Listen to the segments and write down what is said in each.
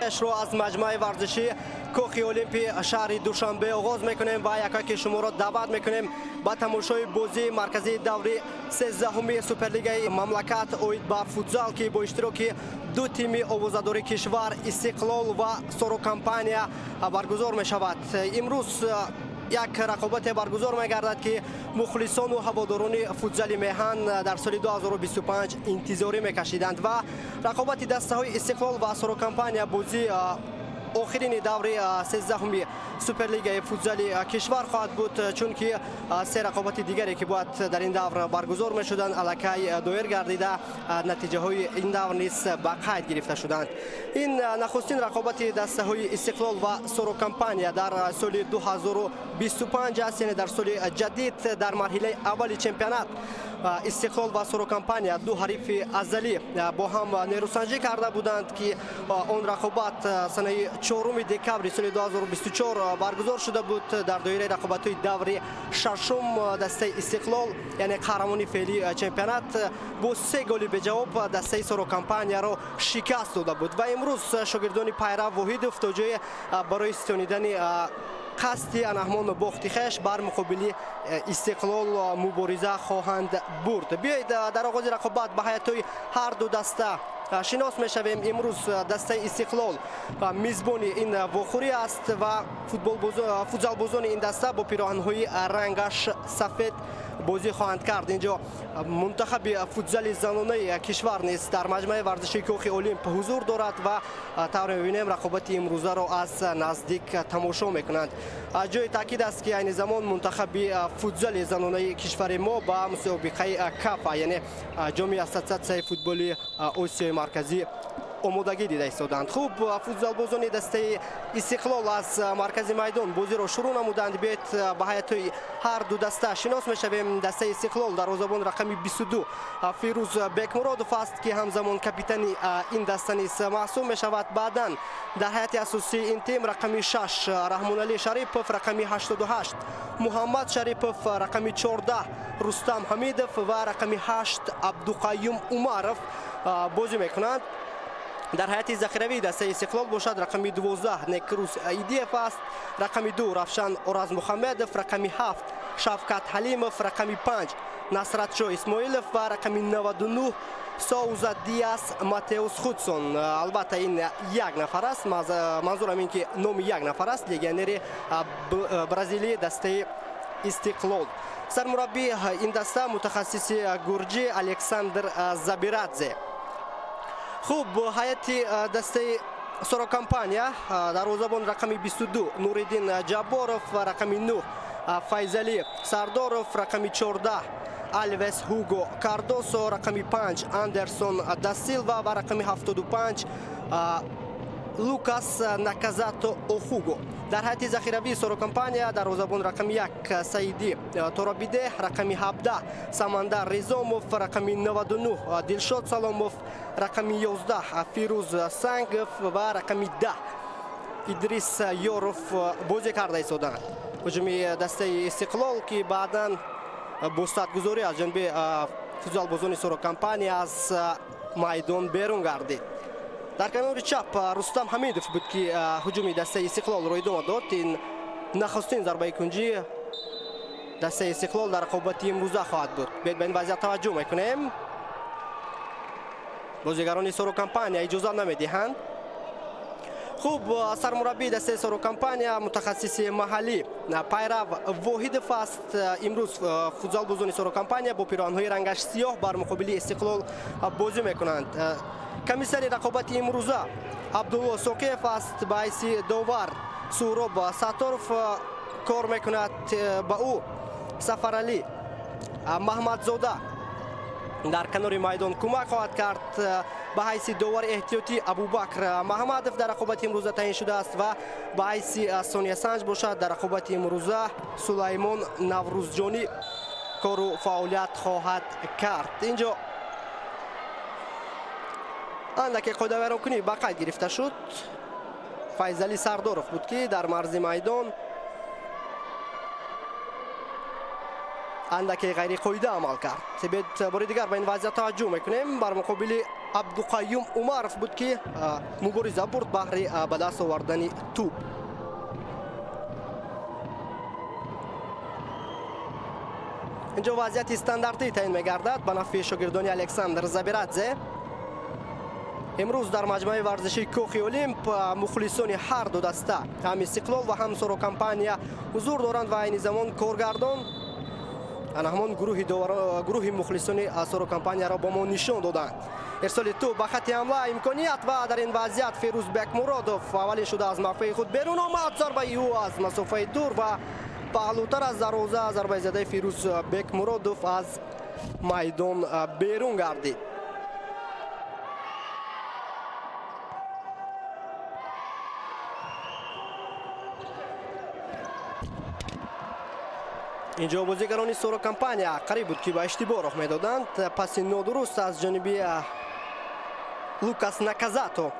رو از مجمع ورزشی کوخ المپی شهر دوشنبه آغاز میکنیم و یکایک شما را دعوت میکنیم به تماشای بازی مرکزی دوره 13 سوپرلیگ مملکت اوید به فوتزال که با اشتراک دو تیم آوازه‌داری کشور استقلال و سروکمپانیا برگزار می شود. امروز یک رقابت برگزار می‌گردد که مخلصان و هواداران فوتزال میهن در سال 2025 انتظاری می‌کشیدند و رقابت دسته‌های استقلال و سروکمپانیا بازی آخرین دوره 13 سوپرلیگ فوتزال کشور خواهد بود، چون که سه رقابت دیگری که باید در این دور برگزار می‌شدند الکی دایر گردیده نتیجه های این دور نیز به قید گرفته شدند. این نخستین رقابت دسته‌های استقلال و سروکمپانیا در سال 2025 است، یعنی در سال جدید. در مرحله اول چمپیونات استقلال و سروکمپانیا دو حریف ازلی با هم نیروسنجی کرده بودند که آن رقابت سنه 4 دکبر سال 2024 برگزار شده بود. در دایره رقابت‌های دوره ششم دسته استقلال یعنی قهرمان فعلی چمپیونات با 3 گل به جواب دسته سروکمپانیا را شکست داده بود و امروز شاگردان پیرو واحد افتاجه برای استانیدن قصد انهمان باخت خویش بر مقابل استقلال مبارزه خواهند برد. بیایید در آغاز رقابت به حیاتی هر دو دسته شناس میشویم. امروز دسته استقلال میزبان این واخوری است و فوتزال بازان این دسته با پیراهن‌های رنگش سفید بازی خواهند کرد. اینجا منتخب فوتزال زنانه کشور نیز در مجمع ورزشی کوخ المپ حضور دارد و طور می‌بینیم رقابت امروزه را از نزدیک تماشا می‌کنند. جای تاکید است که این زمان منتخب فوتزال زنانه کشور ما با مسابقه کاف یعنی جام اساسیه فوتبال آسیای مرکزی آمادگی دیده ایستادند. خوب فوتزال بازان دسته استقلال از مرکز میدان بازی را شروع نمودند. بیایید به حیاتی هر دو دسته شناس میشویم. دسته استقلال دروازه‌بان رقم 22 فیروز بیکمرادوف است که همزمان کاپیتان این دسته نیز محسوب میشود. بعداً در هیئت اساسی این تیم رقم 6 رحمان علی شریپوف، رقم 88 محمد شریپوف، رقم 14 رستم حمیدوف و رقم 8 عبدالقیوم عمرов بازی میکنند. در هیئت ذخیروی دسته استقلال باشد رقم 12 نیکروز ایدیف است، رقم 2 رفشان اورز محمدوف، رقم 7 شفقت حلیموف، رقم 5 نصرت شاه اسماعیلوف و رقم 99 ساوزا دیاس ماتئوس خودسون. البته این یک نفر است، منظورم این که نام یک نفر است، لگنر برزیلی دسته استقلال. سرمربی این دسته متخصص گرجی الکساندر زبیرادزه. خوب هیئت دسته سروکمپانیا دروازه‌بان رقم 22 نوردین جباروف و رقم 9 فیضعلی سرداروف، رقم 14 الویس هوگو کاردوسو، رقم 5 اندرسون داسیلوا و رقم 75 لوکاس ناکازاتو اوخوگو. در هیئت ذخیروی سروکمپانیا دروازه‌بان رقم 1 سعیدی تورابیده، رقم 17 سمندر ریزاموف، رقم 99 دلشاد سلاموف، رقم 11 فیروز سنگوف و رقم 10 ادریس یوروف بازی کرده ایستادند. هجومی دسته استقلال که بعداً با صدگذاری از جانب فوتزال بازان سروکمپانیا از میدان بیرون گردید. در کنار چپ رستم حمیدوف بود که هجوم دسته استقلال رو ادامه داد. این نخستین ضربه کنجی دسته استقلال در رقابت امروزه خواهد بود. بیایید به این وضعیت توجه میکنیم. بازیگران سروکمپانیا اجازه نمیدهند. خوب سرمربی دسته سروکمپانیا متخصص محلی پیرو واحد است. امروز فوتزال بازان سروکمپانیا با پیراهن‌های رنگش سیاه بر مقابل استقلال بازی میکنند. کمیسر رقابت امروزه عبدالله سوکیف است. باعث داور سهراب ساتاروف کار میکند. با او سفرعلی محمدزاده در کنار میدان کمک خواهد کرد. به حیث داور احتیاطی ابوبکر محمدوف در رقابت امروزه تعیین شده است و به حیث ثانیه سنج باشد در رقابت امروزه سلیمان نوروزجانی کار و فعالیت خواهد کرد. اینجا اندک قاعده ویرانکنی به قید گرفته شد. فیضعلی سرداروف بود که در مرز میدان اندک غیر قاعده عمل کرد. بیایید بار دیگر به این وضعیت توجه میکنیم. بر مقابل абдуқайюм умаров буд ки мубориза бурд баҳри ба даст овардани тӯб. инҷо вазъияти стандартӣ таъин мегардад ба нафъи шогирдони Александр Забирадзе. имрӯз дар маҷмӯи варзишии Кӯхи Олимп мухлисони ҳар ду даста ҳам Истиқлол ва ҳам Сорокампания ҳузур доранд ва айни замон коргардон ана ҳамон гурӯҳи мухлисони Сорокампанияро ба мо нишон доданд. ирсоли тӯб ба хати ҳамла имконият ва дар ин вазъият Фирӯз Бекмуродов аввалин шуда аз мавқеи худ берун омад. зарбаи ӯ аз масофаи дур ва паҳлӯтар аз дарвоза зарбаи задаи Фирӯз Бекмуродов аз майдон берун гардид. инҷо бозигарони Сорокампания қариб буд ки ба иштибоҳ роҳ медоданд. паси нодуруст аз ҷониби Лукас Наказато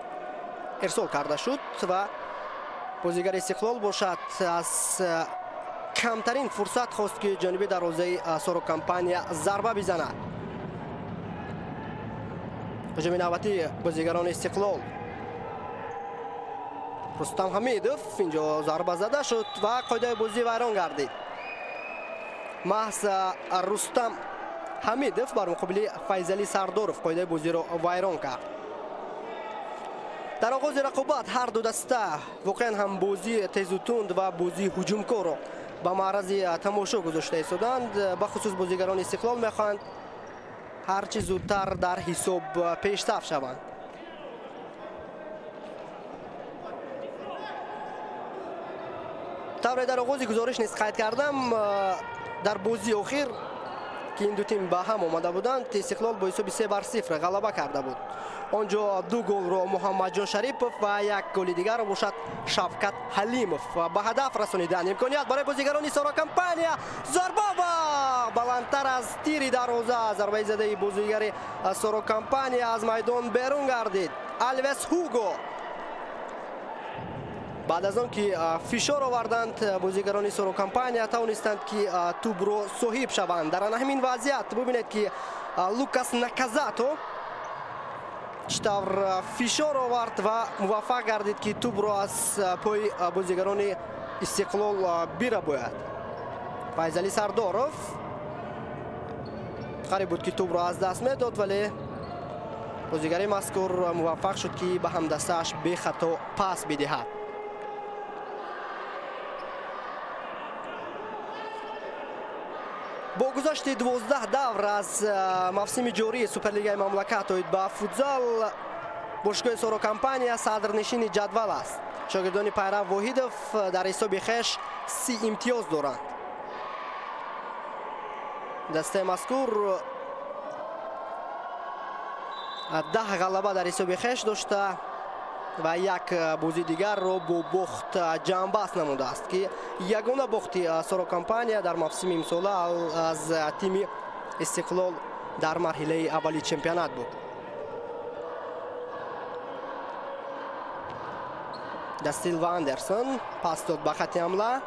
ирсол карда шуд ва бозигари Истиқлол бошад аз камтарин фурсат хост ки ҷониби дарвозаи Сорокампания зарба бизанад. ҳуҷуми навбатии бозигарони Истиқлол. Рустам Ҳамидов инҷо зарба зада шуд ва қоидаи бозӣ вайрон гардид. маҳз Рустам Ҳамидов бар муқобили Файзали Сардоров қоидаи бозиро вайрон кард. дар оғози рақобат ҳар ду даста воқеан ҳам бозии тезу тунд ва бозии ҳуҷумкорро ба маърази тамошо гузошта истоданд. ба хусус бозигарони Истиқлол мехоҳанд ҳарчи зудтар дар ҳисоб пештаф шаванд. тавре дар оғози гузориш низ қайд кардам, дар бозии охир ки ин ду тим ба ҳам омада буданд, Истиқлол бо ҳисоби 3-0 ғалаба карда буд. онҷо ду голро Муҳаммадҷон Шарипов ва як голи дигарро бошад Шавкат Ҳалимов ба ҳадаф расониданд. имконият барои бозигарони Сорокампания. зарба ва баландтар аз тири дарвоза. зарбаи задаи бозигари Сорокампания аз майдон берун гардид. Альвес Ҳуго баъд аз он ки фишор оварданд бозигарони Сорокампания тавонистанд ки тӯбро соҳиб шаванд. дар ана ҳамин вазъият бубинед ки Лукас Наказато чӣ тавр фишор овард ва муваффақ гардид ки тӯбро аз пои бозигарони Истиқлол бирабояд. Файзали Сардоров қариб буд ки тӯбро аз даст медод, вале бозигари мазкур муваффақ шуд ки ба ҳамдастааш бехато пас бидиҳад. бо гузашти 12 давр аз мавсими ҷории Суперлигаи мамлакат оид ба футзал, бошгоҳи Сорокампания садрнишини ҷадвал аст. шогирдони Пайрав Воҳидов дар ҳисоби хеш 30 имтиёз доранд. дастаи мазкур 10 ғалаба дар ҳисоби хеш дошта ва як бозии дигарро бо бохт ҷамъбаст намудааст ки ягона бохти Сорокампания дар мавсими имсола аз тими Истиқлол дар марҳилаи аввали чемпионат буд. да Силва Андерсон пас дод ба хати ҳамла.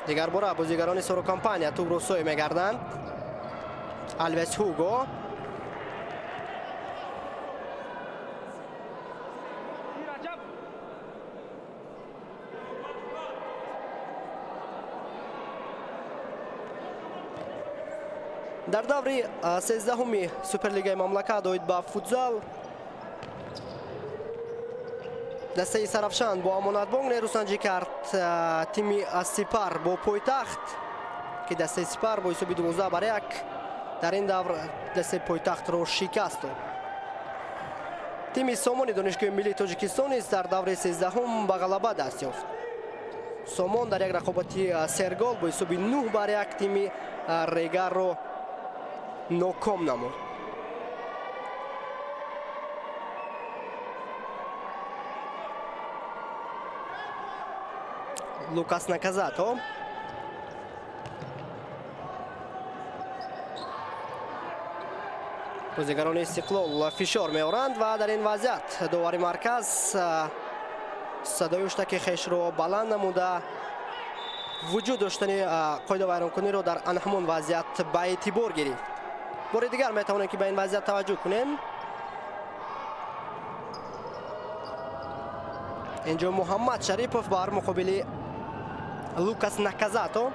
дигар бора бозигарони Сорокампания тӯбро соҳиб мегарданд. Альвес Ҳуго дар даври 13-уми Суперлигаи мамлакат оид ба футзал, дастаи Сарафшан бо Амонатбонк нерӯсанҷӣ кард тими Сипар бо Пойтахт ки дастаи Сипар бо ҳисоби 12-1 дар ин давр дастаи Пойтахтро шикаст дод. тими Сомони донишгоҳи миллии Тоҷикистон низ дар даври 13-ум ба ғалаба даст ёфт. Сомон дар як рақобати сергол бо ҳисоби 9-1 тими Регаро ноком намуд. Лукас Наказато бозигарони Истиқлол фишор меоранд ва дар ин вазъият довари марказ садои уштаки хешро баланд намуда وجود داشتن قاعده ویرانکنی رو در آن همون وضعیت به اعتبار گرفت. بار دیگر میتوانیم که به این وضعیت توجه کنیم. اینجا محمد شریپوف بر مقابل لوکاس نکازاتو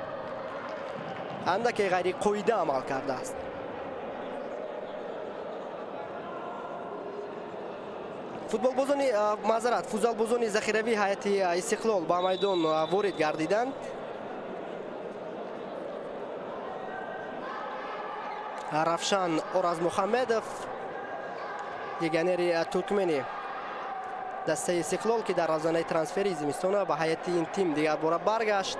اندکی غیر قاعده عمل کرده است. فوتبالبازان ذخیروی هیئت استقلال به میدان وارد گردیدند. رفشان اورازمحمدov لگنر ترکمنی دسته استقلال که در روزانه ترانسفری زمستان به هیئت این تیم دیگر بار برگشت.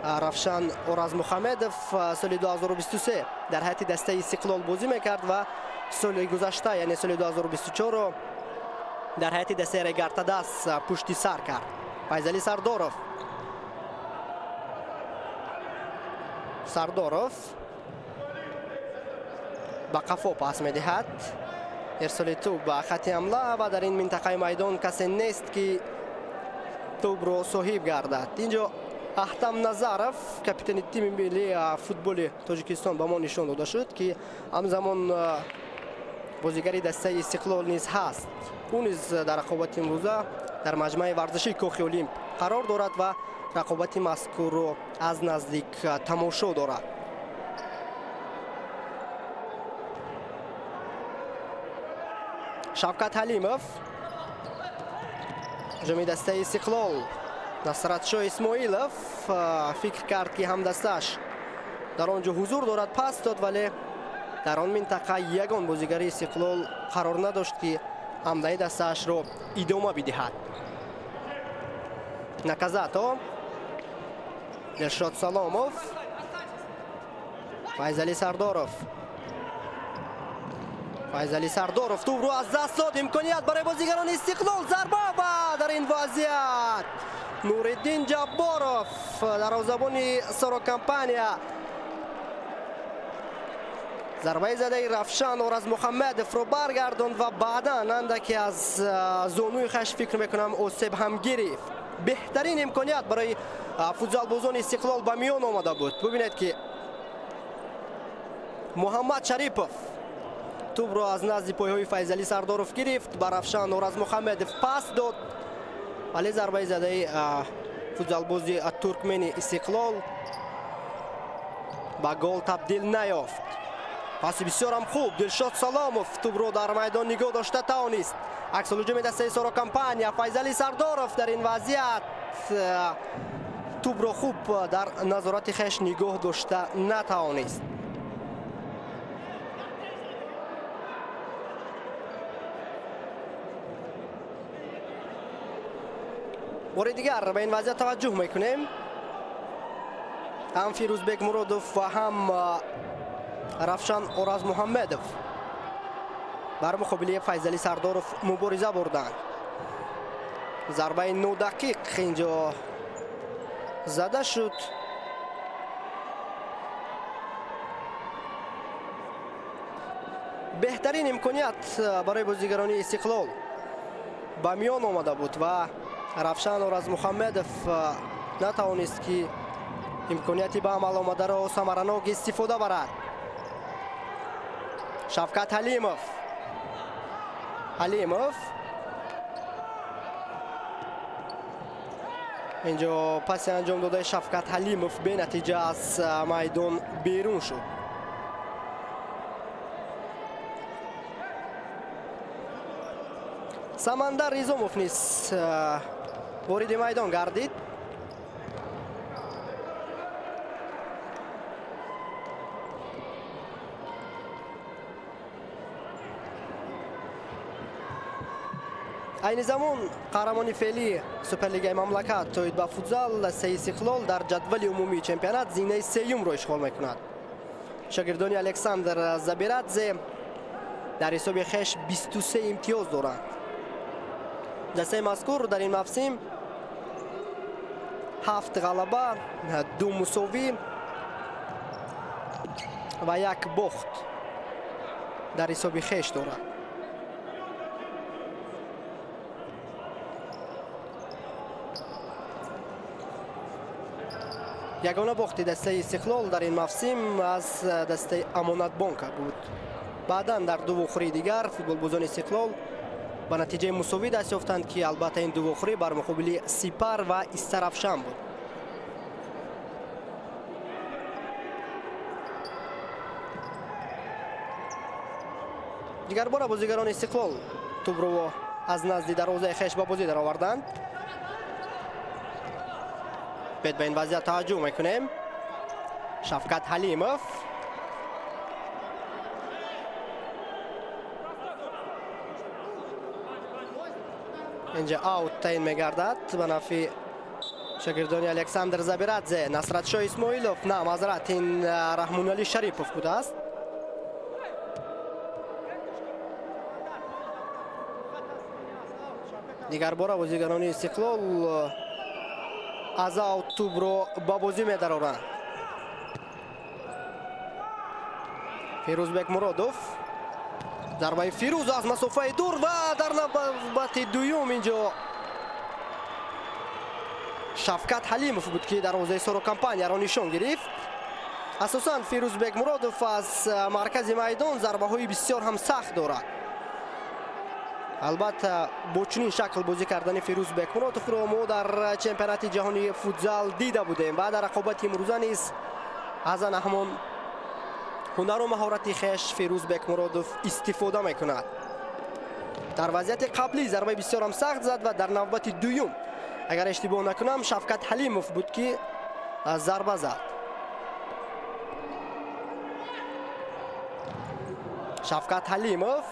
رفشان اورازمحمدov سال 2023 در هیئت دسته استقلال بازی میکرد و سال گذشته یعنی سال 2024 رو در هیئت دسته رگارتاداس پشتی سر کرد. فیضعلی سرداروف به قفا پاس میدهد. ارسال توپ به خط حمله و در این منطقه میدان کسی نیست که توپ رو صاحب گردد. اینجا احتم نظرف کاپیتان تیم ملی فوتبال تاجیکستان به ما نشان داده شد که همزمان بازیگری دسته استقلال نیز هست. اون نیز در رقابت امروزه در مجمع ورزشی کاخ المپ قرار دارد و رقابت مذکور رو از نزدیک تماشا دارد. شفقت حلیموف جمعی دسته استقلال نصرت شاه اسماعیلوف فکر کرد که هم دستش در آنجا حضور دارد پاس داد ولی در آن منطقه یگان بازیگری استقلال قرار نداشت که حمله دستش را ادامه بدهد. نکازاتو دلشاد سلاموف فیضعلی سرداروف توپ رو از دست داد. امکانیت برای بازیگران استقلال ضربه و در این وضعیت نورالدین جباروف دروازه‌بان سارا کمپانیا ضربه زده رفشان اورازمحمدov رو برگرداند و بعدا اندکی از زانوی خش فکر میکنم آسیب هم گرفت. بهترین امکانیت برای فوتبالبازان استقلال به میان آمده بود. ببینید که محمد شریپوف توپ رو از نزد پایهای فیضعلی سرداروف گرفت، به رفشان اورازمحمدov پاس داد ولی ضربه زده فوتبالبازی ترکمنی استقلال به گل تبدیل نیافت. پاس بسیار هم خوب دلشاد سلاموف توپ رو در میدان نگاه داشته توانست. عکس الهجوم دسته سارا کمپانیا فیضعلی سرداروف در این وضعیت توپ رو خوب در نظارت خش نگاه داشته نتوانست. بار دیگر به این وضعیت توجه میکنیم. هم فیروزبک مرادوف و هم رفشان اورازمحمدov بر مقابل فیضعلی سرداروف مبارزه بردند. ضربه 9 دقیق اینجا زده شد. بهترین امکانیت برای بازیگران استقلال به میان آمده بود و رفشان اورازمحمدov نتوانست که امکانیتی به عمل آمده را ثمرناک استفاده برد. شفقت حلیموف اینجا پس انجام داده شفقت حلیموف به نتیجه از میدان بیرون شد. سمندر ریزوموف نیز وارد میدان گردید. این زمان قهرمان فعلی سوپرلیگ مملکت توید به فوتبال دسته استقلال در جدول عمومی چمپیونات زینه سوم را اشغال میکند. شاگردان الکساندر زبیرادزه در حساب خش 23 امتیاز دارند. دسته مذکور در این موسم 7 غلبه، 2 مساوی و 1 باخت در حساب خش دارد. یگانه باخت دسته استقلال در این موسم از دسته امانت بانک بود. بعدا در دو بخوری دیگر فوتبالبازان استقلال با نتیجه مساوی دست یافتند که البته این دو بخوری بر مقابل سپر و استرافشان بود. دیگر بار بازیگران استقلال توپ رو از نزد دروازه خویش به بازی در آوردند. به این وضعیت توجه میکنیم. شفقت حلیموف اینجا اوت تعیین میگردد به نفع شاگردان الکساندر زبیرادزه. نصرت شاه اسماعیلوف، نه معذرت، این رحمان علی شریفوف بوده است. دیگر بار بازیگران استقلال از اوت توپ رو با بازی می‌دارند. فیروزبک مرادوف، ضربه فیروز از مسافه دور و در نوبت دوم اینجا شفقت حلیموف بود که دروازه سرو کمپانیا را نشان گرفت. اساساً فیروزبک مرادوف از مرکز میدان ضربه های بسیار هم سخت دارد. البته با چنین شکل بازی کردن فیروزبک مرادوف رو ما در چمپیونات جهانی فوتزال دیده بودیم و در رقابت امروزه نیز از همان هنر و مهارت خویش فیروزبک مرادوف استفاده میکند. در وضعیت قبلی ضربه بسیار هم سخت زد و در نوبت دوم اگر اشتباه نکنم شفقت حلیموف بود که ضربه زد. شفقت حلیموف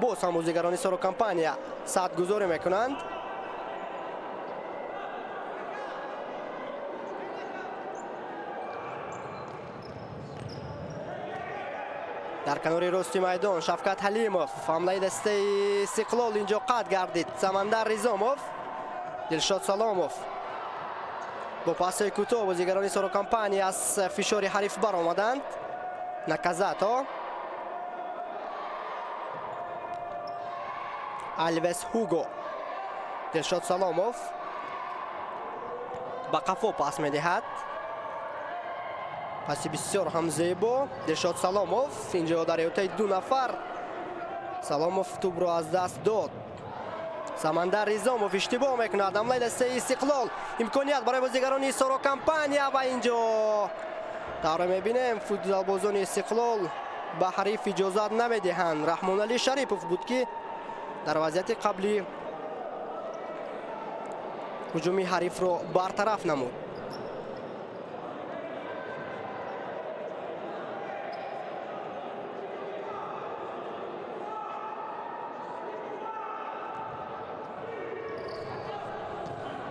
باز هم بازیگران سرو کمپانیا ساعت گذاری میکنند. در کنار راست میدان شفقت حلیموف، حمله دسته استقلال اینجا قطع گردید. سمندر رزاموف، دلشاد سلاموف با پاس کوتاه بازیگران سرو کمپانیا از فشار حریف برآمدند. نکازاتو، الویس هوگو، دلشاد سلاموف با قفا پاس میدهد. پاسی بسیار هم زیبا. دلشاد سلاموف اینجا در احاطه دو نفر سلاموف توپ رو از دست داد. سمندر رزاموف اشتباه میکند. حمله دسته استقلال، امکانیت برای بازیگران سرو کمپانیا و اینجا داره میبینیم فوتبالبازان استقلال به حریف اجازت نمیدهند. رحمان علی شریفوف بود که در وضعیت قبلی هجومی حریف رو برطرف نمود.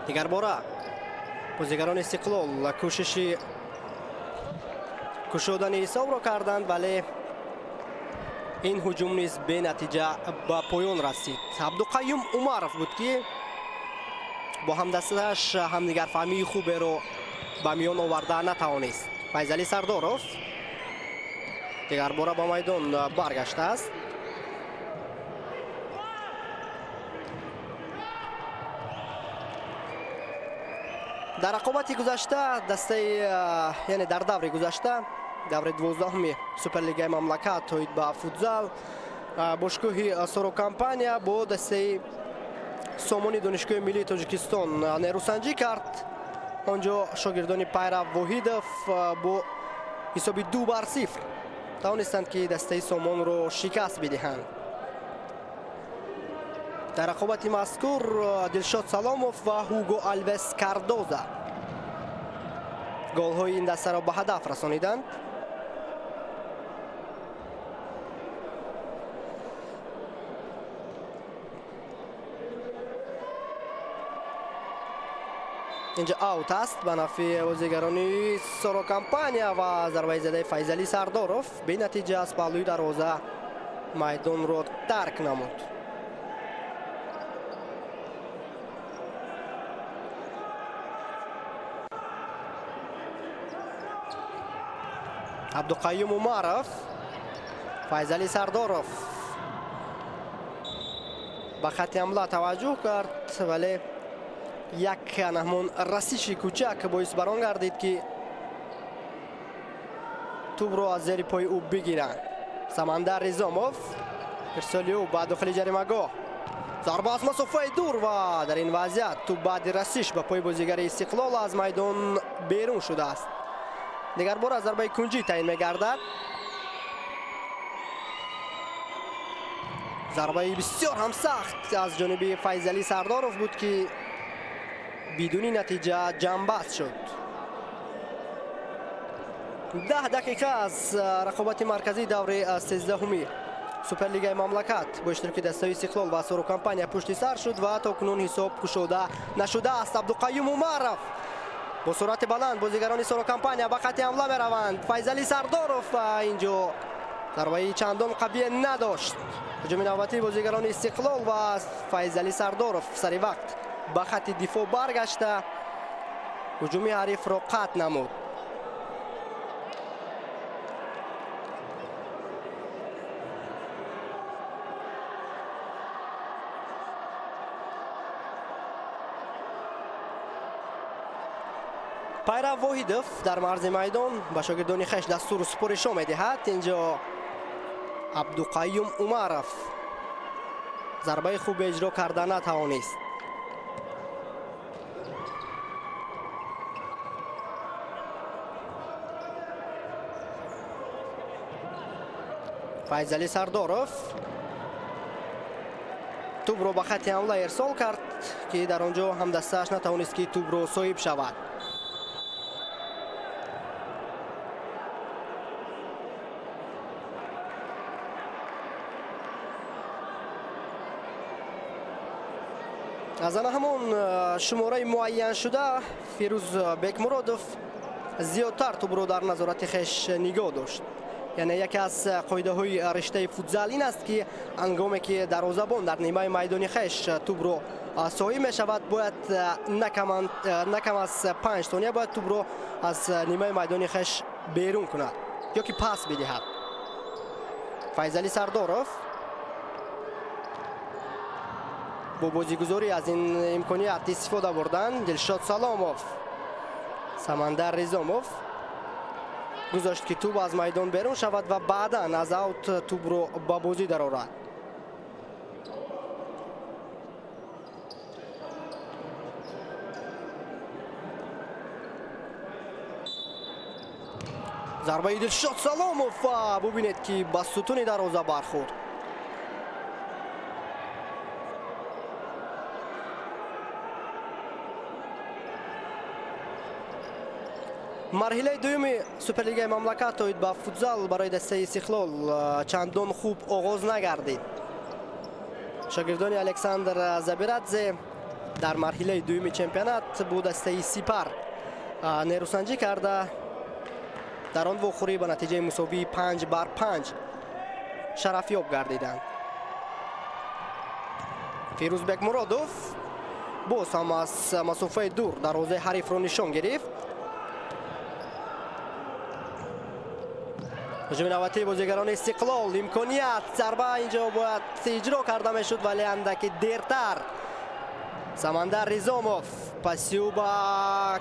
دیگر باره بازیگران استقلال کوشش کشودن حساب را کردند ولی این هجوم نیز به نتیجه به پایان رسید. عبدالقیوم عمرов بود که با همدستش همدیگر فهمی خوبی رو به میان آورده نتوانست. فیضعلی سرداروف دیگر باره با میدان برگشته است. در رقابت گذشته دسته یعنی در دور گذشته دور 12 سوپرلیگ مملکت توید با فوتزال باشگاه سرو کمپانیا با دسته سامانی دانشگاه ملی تاجیکستان نیروسنجی کرد. آنجا شاگردان پیرو واحدوف با حساب 2-0 توانستند که دسته سامان رو شکست بدهند. در رقابت مذکور دلشاد سلاموف و هوگو الویس کاردوزا گل های این دسته را به هدف رسانیدند. اینجا اوت است به نفع بازیگران سرو کمپانیا و ضربه زده فیضعلی سرداروف به نتیجه از پهلوی دروازه میدان رو ترک نمود. عبدالقیوم عمرов، فیضعلی سرداروف به خط حمله توجه کرد ولی یک نهمان رسیش کوچک باعث بران گردید که توپ رو از زیر پای او بگیرن. سمندر ریزاموف ارسالی او با داخل جریمه‌گاه، ضربه از مسافه دور و در این وضعیت توپ بعد رسیش به پای بازیگر استقلال از میدان بیرون شده است. دیگر بار از ضربه کنجی تعیین می‌گردد. ضربه بسیار هم سخت از جانب فیضعلی سرداروف بود که بدون نتیجه جنبست شد. 10 دقیقه از رقابت مرکزی دور 13 سوپرلیگ مملکت با اشتراک دسته استقلال و سورو کمپانیا پشت سر شد و تا کنون حساب گشوده نشده است. عبدالقیوم عمرف با سرعت بلند بازیگران سورو کمپانیا به خط حمله میروند. فیضعلی سرداروف اینجا ضربه چندان قوی نداشت. هجوم نوبتی بازیگران استقلال و فیضعلی سرداروف سری وقت به خط دفاع برگشته هجوم حریف را قطع نمود. پیرو واحدوف در مرز میدان به شاگردان خویش دستور سپارش میدهد. اینجا عبدالقیوم عمرف ضربه خوب اجرا کرده نتوانست. فیضعلی سرداروف توپ رو به خط حمله ارسال کرد که در آنجا هم دستش نتوانست که توپ رو صاحب شود. از آن همون شماره معین شده فیروز بیکمرادوف زیادتر توپ رو در نظارت خویش نگاه داشت. یعنی یکی از قاعده های رشته فوتزال این است که هنگامی که دروازه‌بان در نیمه میدانی خویش توپ رو صاحب می شود باید نکم از 5 ثانیه باید توپ رو از نیمه میدانی خویش بیرون کند یا که پاس بدهد. فیضعلی سرداروف با بازیگذاری از این امکانیت استفاده بردن. دلشاد سلاموف سمندر ریزاموف گذاشت که توپ از میدان بیرون شود و بعدا از اوت توپ رو با بازی درآورد. ضربه دلشاد سلاموف و ببینید که با ستون دروازه برخورد. مرحله دوم سوپرلیگ مملکت اوید با فوتزال برای دسته استقلال چندان خوب آغاز نگردید. شاگردان الکساندر زبیرادزه در مرحله دوم چمپیونات با دسته سپر نیروسنجی کرده در آن واخوری به نتیجه مساوی 5-5 شرفیاب گردیدند. فیروز بیکمرادوف باز هم از مسافه دور دروازه حریف را نشان گرفت. هجوم نوبتی بازیگران استقلال امکانیت ضربه اینجا باید اجرا کرده میشد ولی اندکی دیرتر. سمندر ریزاموف پسیو با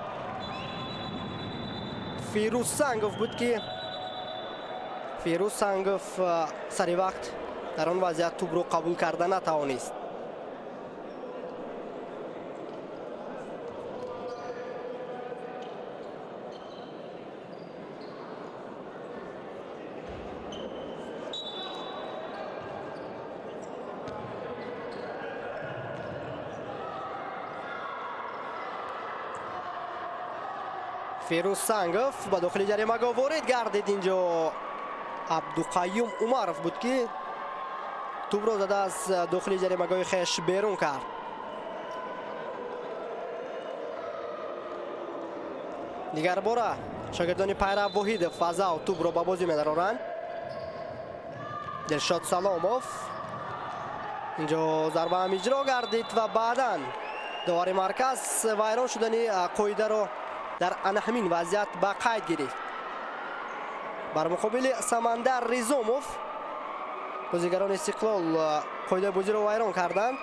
فیروز سنگوف بود که فیروز سنگوف سری وقت در آن وضعیت توپ رو قبول کرده نتوانست. فیروز سنگوف با داخل جریمه‌گاه وارد گردید. اینجا عبدالقیوم عمرف بود که توپ رو زده از داخل جریمه‌گاه خویش بیرون کرد. دیگر باره شاگردان پیرو واحدوف فضا و توپ رو با بازی می‌دارند. دلشاد سلاموف اینجا ضربه هم اجرا گردید و بعداً داور مرکز ویران شدنی قاعده رو در همین وضعیت با قید گرفت. بر مقابل سمندر ریزاموف بازیگران استقلال قاعده بازی رو ویران کردند.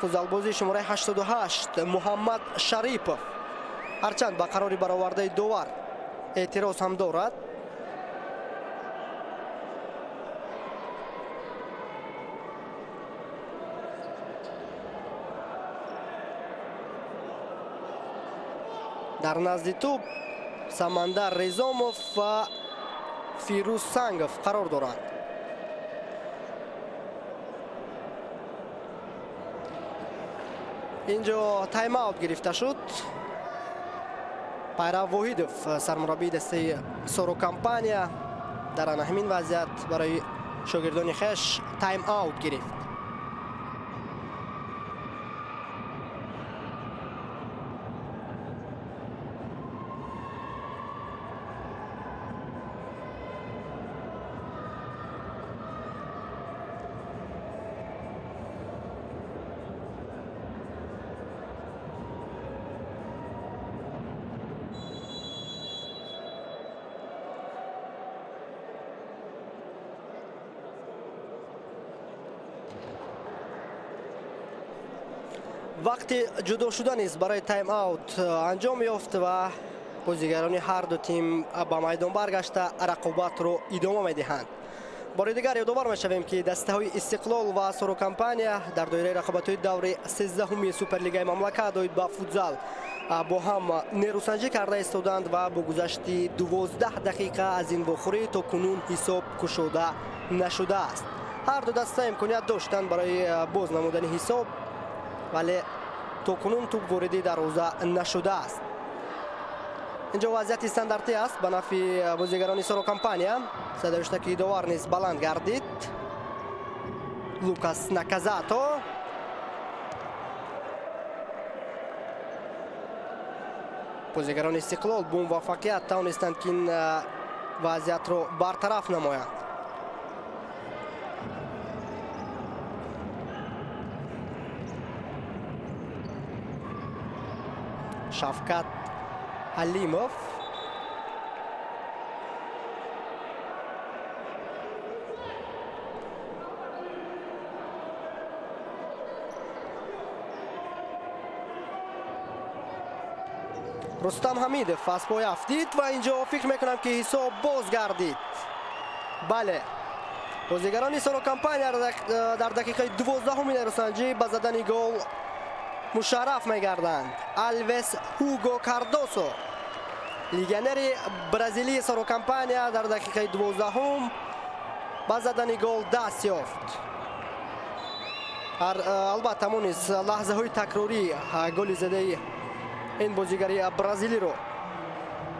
فوتبالبازی شماره 88 محمد شریپوف هرچند با قراری برآورده داور اعتراض هم دارد дар назди тӯб Самандар Резомов ва Фирӯз Сангов қарор доранд. инҷо тайм-аут гирифта шуд. Пайрав Воҳидов сармураббии дастаи Сорокомпания дар ана ҳамин вазъият барои шогирдони хеш тайм-аут гирифт. вақти ҷудо шуда низ барои тайм-аут анҷом ёфт ва бозигарони ҳар ду тим ба майдон баргашта рақобатро идома медиҳанд. бори дигар ёдовар мешавем ки дастаҳои Истиқлол ва Сорокомпания дар доираи рақобатҳои даври 13-уми Суперлигаи мамлакат оид ба футзал бо ҳам нерӯсанҷӣ карда истоданд ва бо гузашти 12 дақиқа аз ин вохӯрӣ то кунун ҳисоб кушода нашудааст. ҳар ду даста имконият доштанд барои боз намудани ҳисоб, вале то кунун тӯб воридӣ дароза нашудааст. инҷо вазъияти стандартӣ аст ба нафи бозигарони Сорокомпания. садоиштаки довар низ баланд гардид. Лукас Наказато бозигарони Истиқлол бо муваффақият тавонистанд ки ин вазъиятро бартараф намоянд. Шавкат Алимов Рустам Ҳамидов аз пой афтид ва инҷо фикр мекунам ки ҳисоб боз гардид. бале, бозигарони Сорокомпания дар дақиқаи 12-уми нерӯсанҷӣ ба задани гол мушарраф мегарданд. Альвес Ҳуго Кардосо, легионери бразилии Сорокомпания, дар дақиқаи 12-ум ба задани гол даст ёфт. албатта мо низ лаҳзаҳои такрорӣ голи задаи ин бозигари бразилиро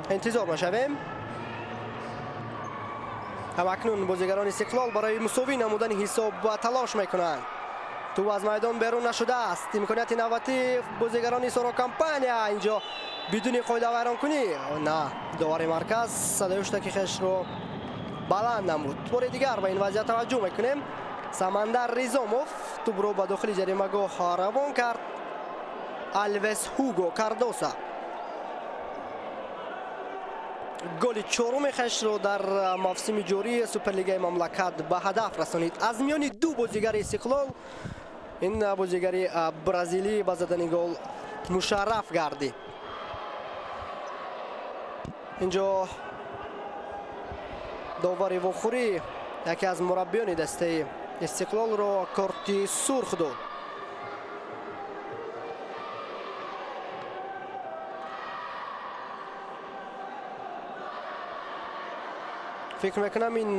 интизор мешавем. ҳамакнун бозигарони Истиқлол барои мусовӣ намудани ҳисоб талош мекунанд. тӯб аз майдон берун нашудааст. имконияти навбатӣ бозигарони Сорокомпания, инҷо бидуни қоидавайронкунӣ. на, довари марказ садоиштаки хешро баланд намуд. бори дигар ба ин вазъият таваҷҷӯҳ мекунем. Самандар Резомов тӯбро ба дохили ҷаримагоҳ равон кард. Альвес Ҳуго Кардоса голи чоруми хешро дар мавсими ҷории Суперлигаи мамлакат ба ҳадаф расонид. аз миёни ду бозигари Истиқлол ин бозигари бразилӣ ба задани гол мушарраф гардид. инҷо довари вохӯрӣ яке аз мураббиёни дастаи Истиқлолро корти сурх дод. фикр мекунам ин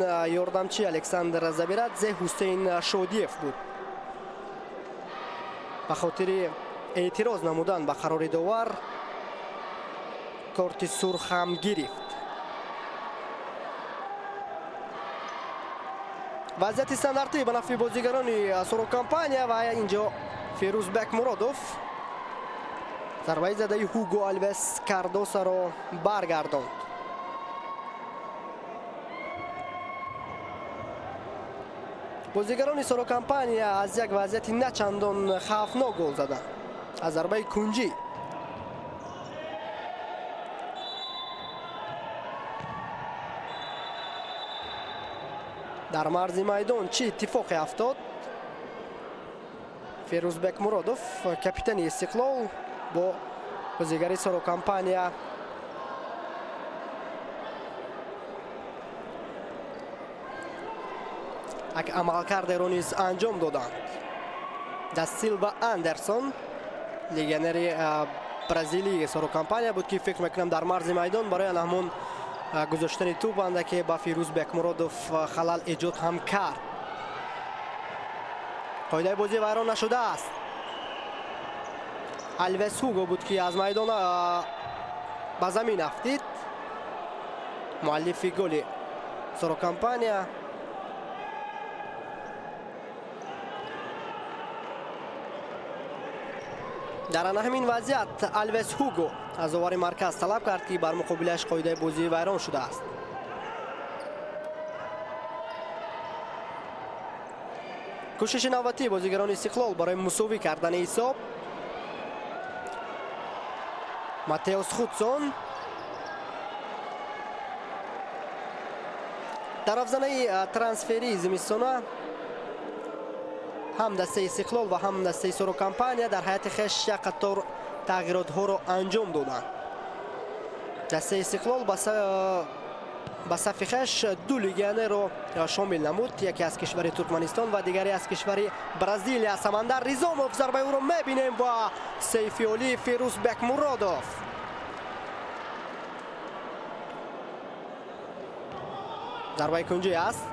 ёрдамчи Александр Забирадзе Ҳусейн Шодиев буд. ба хотири эътироз намудан ба қарори довар корти сурх ҳам гирифт. вазъияти стандартӣ ба нафи бозигарони Сорокомпания ва инҷо Фирӯзбек Муродов зарбаи задаи Ҳуго Альвес Кардосаро баргардонд. бозигарони Сорокомпания аз як вазъияти начандон хавфнок гол заданд. аз зарбаи кунҷӣ дар марзи майдон чӣ иттифоқе афтод? Фирӯзбек Муродов, капитани Истиқлол, бо бозигари Сорокомпания як амалкардеро низ анҷом доданд. Да Силва Андерсон, легионери برزیلی سرو کمپانیا بود که فکر میکنم در مرز میدان برای همون گذاشتن توپ اند که با فیروز بکمرادوف خلل ایجاد هم کرد. قاعده بازی ویران نشده است. الویس هوگو بود که از میدان به زمین افتید. مؤلف گل سرو کمپانیا در همین وضعیت الویس هوگو از اوار مرکز طلب کرد که بر مقابلش قاعده بازی ویران شده است. کوشش نوبتی بازیگران استقلال برای مساوی کردن حساب. ماتئوس خودسون در افزانه ترانسفری زمستانه هم دسته استقلال و هم دسته سرو کمپانیا در حیات خویش یک قطار تغییرات ها را انجام دادند. دسته استقلال به صف خویش دو لیگیونر را شامل نمود، یکی از کشور ترکمنستان و دیگری از کشور برزیل. سمندر ریزاموف ضربه او را میبینیم با سیفیولی فیروز بکمرادوف. ضربه کنجی است،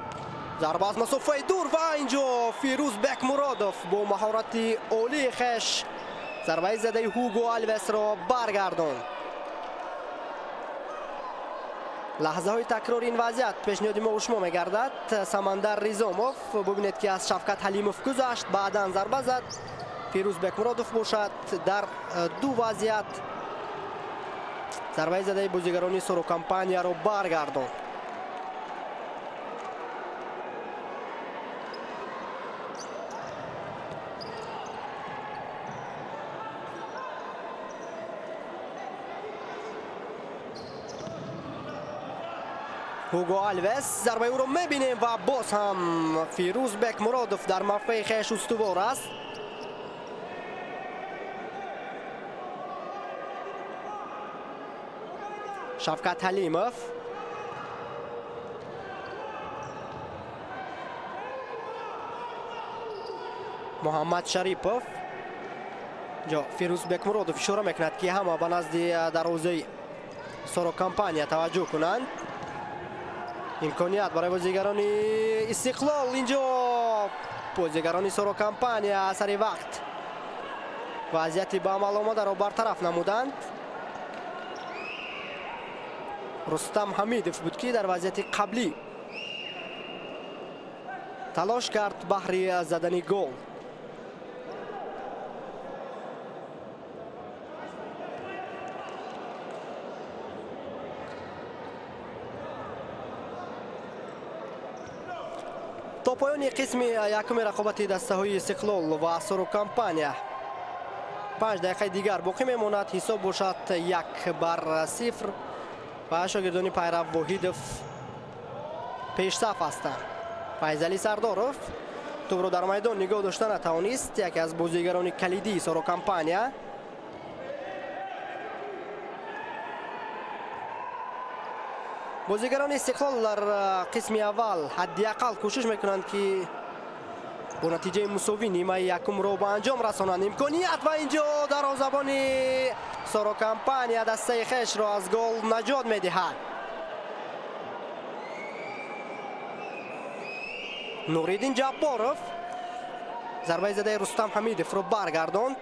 ضربه از مسافه دور و اینجا فیروز بکمرادوف با مهارت عالی خویش ضربه زده هوگو الویس را برگرداند. لحظه های تکرار این وضعیت پیشنهاد ما و شما میگردد. سمندر ریزاموف ببینید که از شفقت حلیموف گذشت، بعدا ضربه زد. فیروز بکمرادوف باشد در دو وضعیت ضربه زده بازیگران سرو کمپانیا را برگرداند. هوگو الویس ضربه او رو میبینیم و باز هم فیروز بکمرادوف در موقع خویش استوار است. شفقت حلیموف محمد شریپوف جا فیروز بکمرادوف اشاره میکند که همه به نزد دروازه سرو کمپانیا توجه کنند. امکانیت برای بازیگران استقلال، اینجا بازیگران سرو کمپانیا اثر وقت وضعیت به عمل آمده را برطرف نمودند. رستم حمیدوف بود که در وضعیت قبلی تلاش کرد بهر زدن گل. تا پایان قسم یکم رقابت دسته های استقلال و سرو کمپانیا 5 دقیقه دیگر باقی میماند. حساب باشد 1-0 و شاگردان پیرو واحدوف پیش صف هستند. فیضعلی سرداروف توپ را در میدان نگاه داشته نتوانست، یکی از بازیگران کلیدی سرو کمپانیا. بازیگران استقلال در قسم اول حداقل کوشش میکنند که با نتیجه مساوی نیمه یکم را به انجام رسانند. امکانیت و اینجا دروازه‌بان سرو کمپانیا دسته خویش را از گل نجات میدهد. نوریدین جباروف ضربه زده رستم حمیدوف را برگرداند.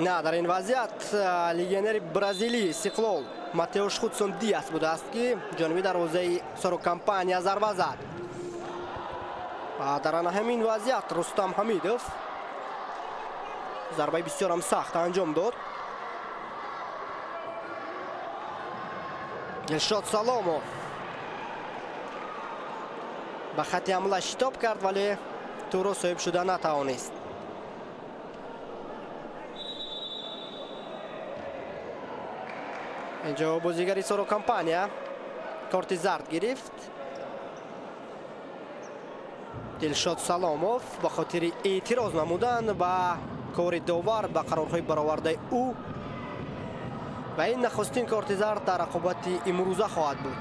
نه، در این وضعیت لیگیونر برزیلی استقلال ماتئوس خودسون دیاس بوده است که جانبی دروازه سرو کمپانیا ضربه زد و در همین وضعیت رستم حمیدوف ضربه بسیار هم سخت انجام داد. دلشاد سلاموف به خط حمله شتاب کرد ولی تو را صاحب شده نتوانست. اینجا بازیگری سرو کمپانیا کارت زرد گرفت. دلشاد سلاموف به خاطر اعتراض نمودن به کار داور به قرارهای برآورده او و این نخستین کارت زرد در رقابت امروزه خواهد بود.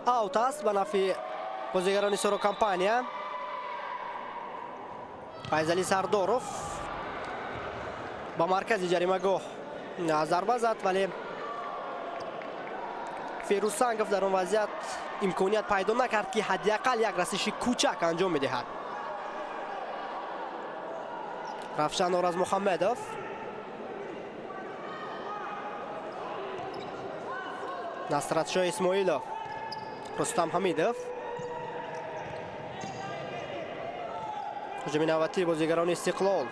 آوت است به نفع بازیگران سورو کمپانیا. فیضعلی سرداروف با مرکز جریمه‌گاه ضربه زد، ولی فیروز سنگف در اون وضعیت امکانیت پیدا نکرد که حداقل یک رسش کوچک انجام بدهد. رفشان نوروز محمدوف، نصرت شاه اسماعیلوف، رستم حمیدوف. هجوم نوبتی بازیگران استقلال،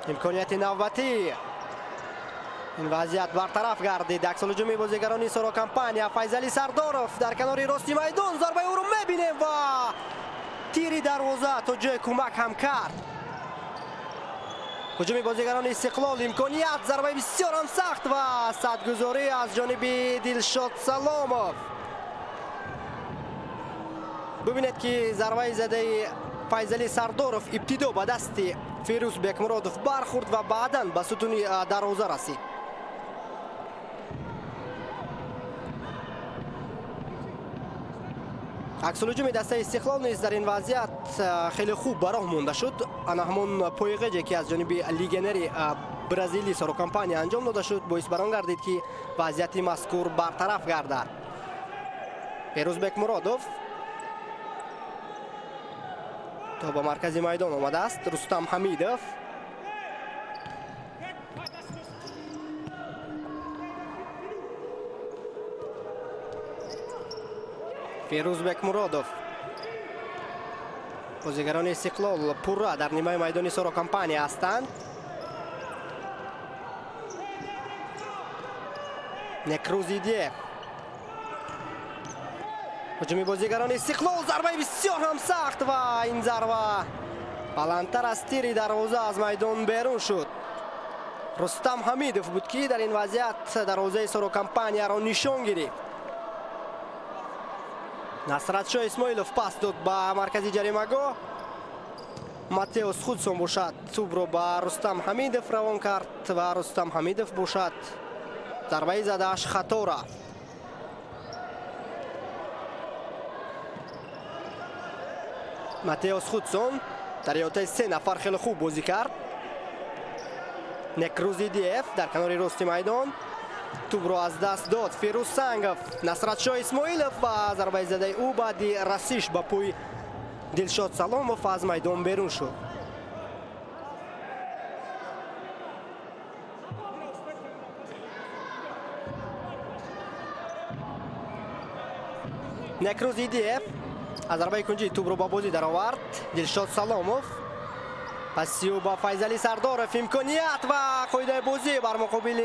امکانیت نوبتی، این وضعیت برطرف گردید. عکس الهجوم بازیگران سورو کمپانیا. فیضعلی سرداروف در کنار راستی میدان ضربه او رو میبینیم و تیری دروازه تا جای کمک هم کرد. هجوم بازیگران استقلال، امکانیت، ضربه بسیار هم سخت و صدگذاری از جانب دلشاد سلاموف. ببینید که ضربه زده فیضعلی سرداروف ابتدا به دست فیروز بکمرادوف برخورد و بعدا به ستون دروازه رسید. عکس الهجوم دسته استقلال نیز در این وضعیت خیلی خوب براه مونده شد. آن همون پایغجی که از جانب لیگنری برزیلی سورو کمپانیا انجام داده شد باعث بران گردید که وضعیت مذکور برطرف گردد. فیروز بکمرادوف تا به مرکز میدان آمده است. رستم حمیدوف، فیروز بکمرادوف. بازیگران استقلال پورا در نیمه میدان سورو کمپانیا هستند. نکروزیدیف، هجوم بازیگران استقلال، ضربه بسیار هم سخت و این ضربه بلندتر از تیر دروازه از میدان بیرون شد. رستم حمیدوف بود که در این وضعیت دروازه سورو کمپانیا را نشان گرفت. نصرت شاه اسماعیلوف پاس داد به مرکزی جریمه‌گاه. ماتئوس خودسون باشد توپ را به رستم حمیدوف روان کرد و رستم حمیدوف باشد ضربه زده‌اش خطا رفت. ماتئوس خودسون در یاته 3 نفر خیلی خوب بازی کرد. نکروزیدیف در کنار راست میدان توپ را از دست داد. فیروز سنگف، نصرت شاه اسماعیلوف و ضربه زده او بعد رسیش به پای دلشاد سلاموف از میدان بیرون شد. نکروزیدیف از ضربه کنجی توپ را با بازی در آورد. دلشاد سلاموف، پسیو با فیضعلی سرداروف، امکانیت و قاعده بازی بر مقابل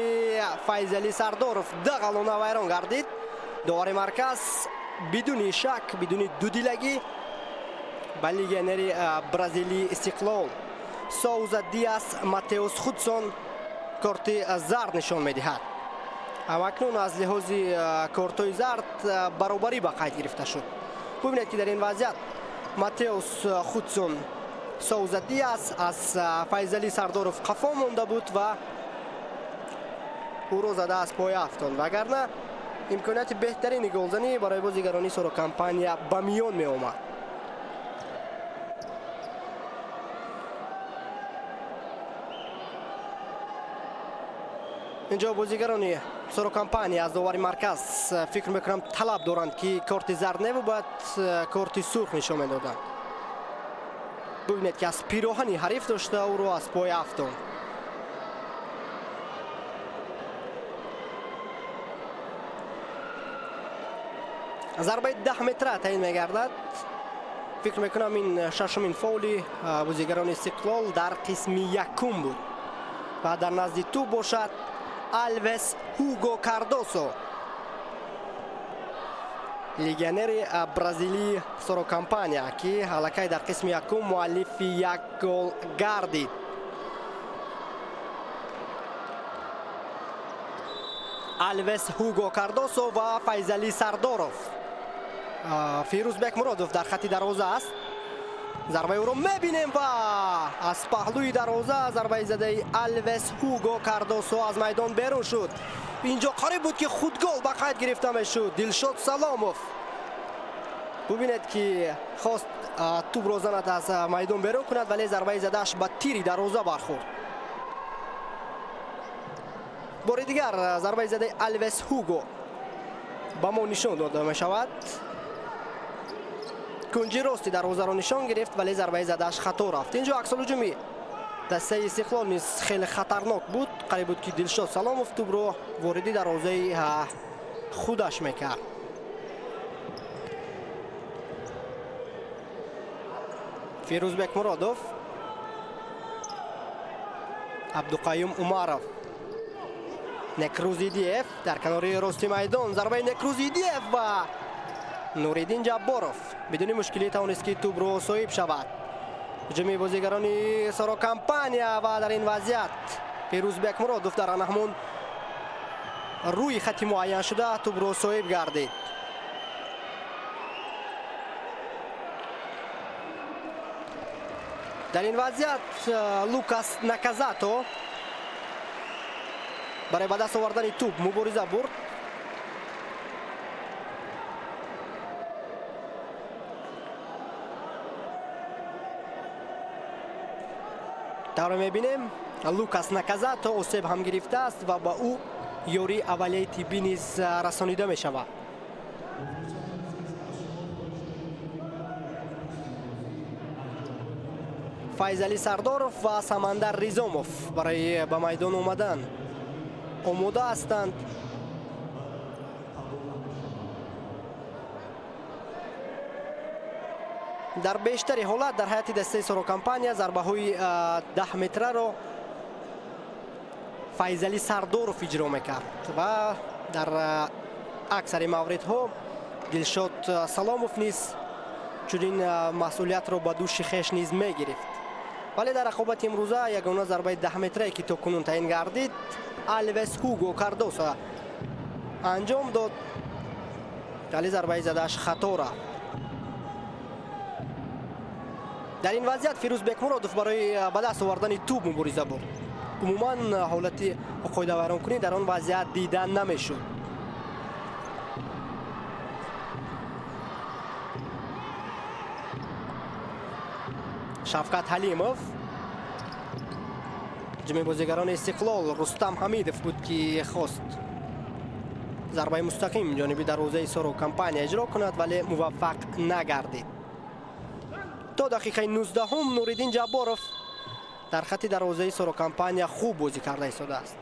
فیضعلی سرداروف دغلونه ویران گردید. داور مرکز بدون شک، بدون دودیلگی به لیگنری برزیلی استقلال ساوزا دیاس ماتئوس خودسون کارت زرد نشان میدهد. اکنون از لحاظ کارت‌های زرد برابری به قید گرفته شد. ببینید که در این وضعیت ماتئوس خودسون ساوزا دیاس از فیضعلی سرداروف قفا مونده بود و او را زده از پای افتاد، وگرنه امکانیت بهترین گلزنی برای بازیگران سورو کمپانیا به میان می آمد. اینجا بازیگران سورو کمپانیا از داور مرکز فکر میکنم طلب دارند که کارت زرد نباید کارت سرخ نشان میدادند. ببینید که از پیراهن حریف داشته او رو از پای افتاد. ضربه 10 متره تعیین میگردد. فکر میکنم این ششمین فاول بازیگران استقلال در قسم یکم بود و در نزد توپ باشد الویس هوگو کاردوسو، لیگنر برزیلی سورو کمپانیا که حالاکی در قسم یکم مؤلف یک گل گردید. الویس هوگو کاردوسو و فیضعلی سرداروف. فیروز بکمرادوف در خط دروازه است. ضربه او رو میبینیم و از پهلوی دروازه ضربه زده الویس هوگو کاردوسو از میدان بیرون شد. اینجا قریب بود که خود گل به قید گرفته میشد. دلشاد سلاموف ببینید که خواست توپ رو زند از میدان بیرون کند ولی ضربه زدهش به تیری دروازه برخورد. بار دیگر ضربه زده الویس هوگو با ما نشان داده می شود. کنجی راستی دروازه رو نشان گرفت ولی ضربه زدهش خطا رفت. اینجا عکس الهجومی دسته استقلال نیز خیلی خطرناک بود. قریب بود که دلشاد سلاموف توپ رو واردی دروازه خودش میکرد. فیروزبک مرادوف، عبدالقیوم عمرов، نکروزیدیف در کناری راستی میدان ضربه نکروزیدیف و نوریدین جباروف بدون مشکلی توانست که توپ رو صاحب شود. هجوم بازیگران سارا کمپانیا و در این وضعیت فیروزبک مرادوف در همون روی خط معین شده توپ رو صاحب گردید. در این وضعیت لوکاس ناکازاتو برای به دست آوردن توپ مبارزه برد. داره میبینیم لوکاس ناکازاتو آسیب هم گرفته است و با او یوری اولیه طبی نیز رسانیده می شود. فایزعلی سرداروف و سمندر ریزاموف برای به میدان آمدن آماده هستند. در بیشتر حالت در حیات دسته سارا کمپانیا ضربه های 10 متره رو فایزعلی سرداروف اجرا میکرد و در اکثر موردها دلشاد سلاموف نیز چنین مسئولیت رو با دوش خویش نیز میگرفت. ولی در رقابت امروزه یگانه ضربه 10 متره که تا کنون تعیین گردید الویس هوگو کاردوسو انجام داد ولی ضربه زدهش خطا رفت. در این وضعیت فیروزبک مرادوف برای به دست آوردن توپ مبارزه برد. عموما حالت قاعده ویران کنی در آن وضعیت دیدن نمیشد. شفقت حلیموف، جمعی بازیگران استقلال رستم حمیدوف بود که خواست ضربه مستقیم جانبی دروازه سارا کمپانیا اجرا کند ولی موفق نگردید. تا دقیقه 19 نوریدین جباروف در خط دروازه سارا کمپانیا خوب بازی کرده ایستاده است.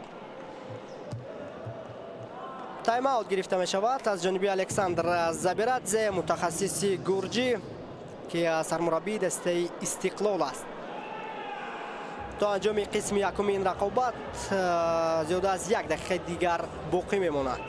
تایم اوت گرفته می شود از جانب الکساندر زبیرادزه متخصص گورجی که سرمربی دسته استقلال است. تا انجام قسم یکم این رقابت زیاده از 1 دقیقه دیگر باقی میماند.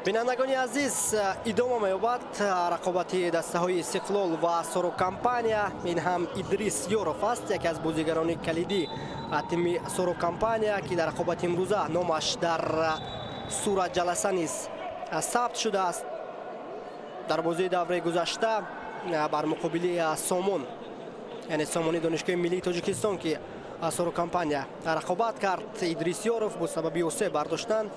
بینندگان عزیز ادامه می‌یابد رقابت دسته های استقلال و سارا کمپانیا. این هم ادریس یوروف است، یکی از بازیگران کلیدی تیم سارا کمپانیا که در رقابت امروزه نامش در صورت جلسه نیز ثبت شده است. در بازی دوره گذشته بر مقابل سامون یعنی سامونی دانشگاه ملی تاجیکستان که سارا کمپانیا رقابت کرد ادریس یوروف با سبب اوسه برداشتن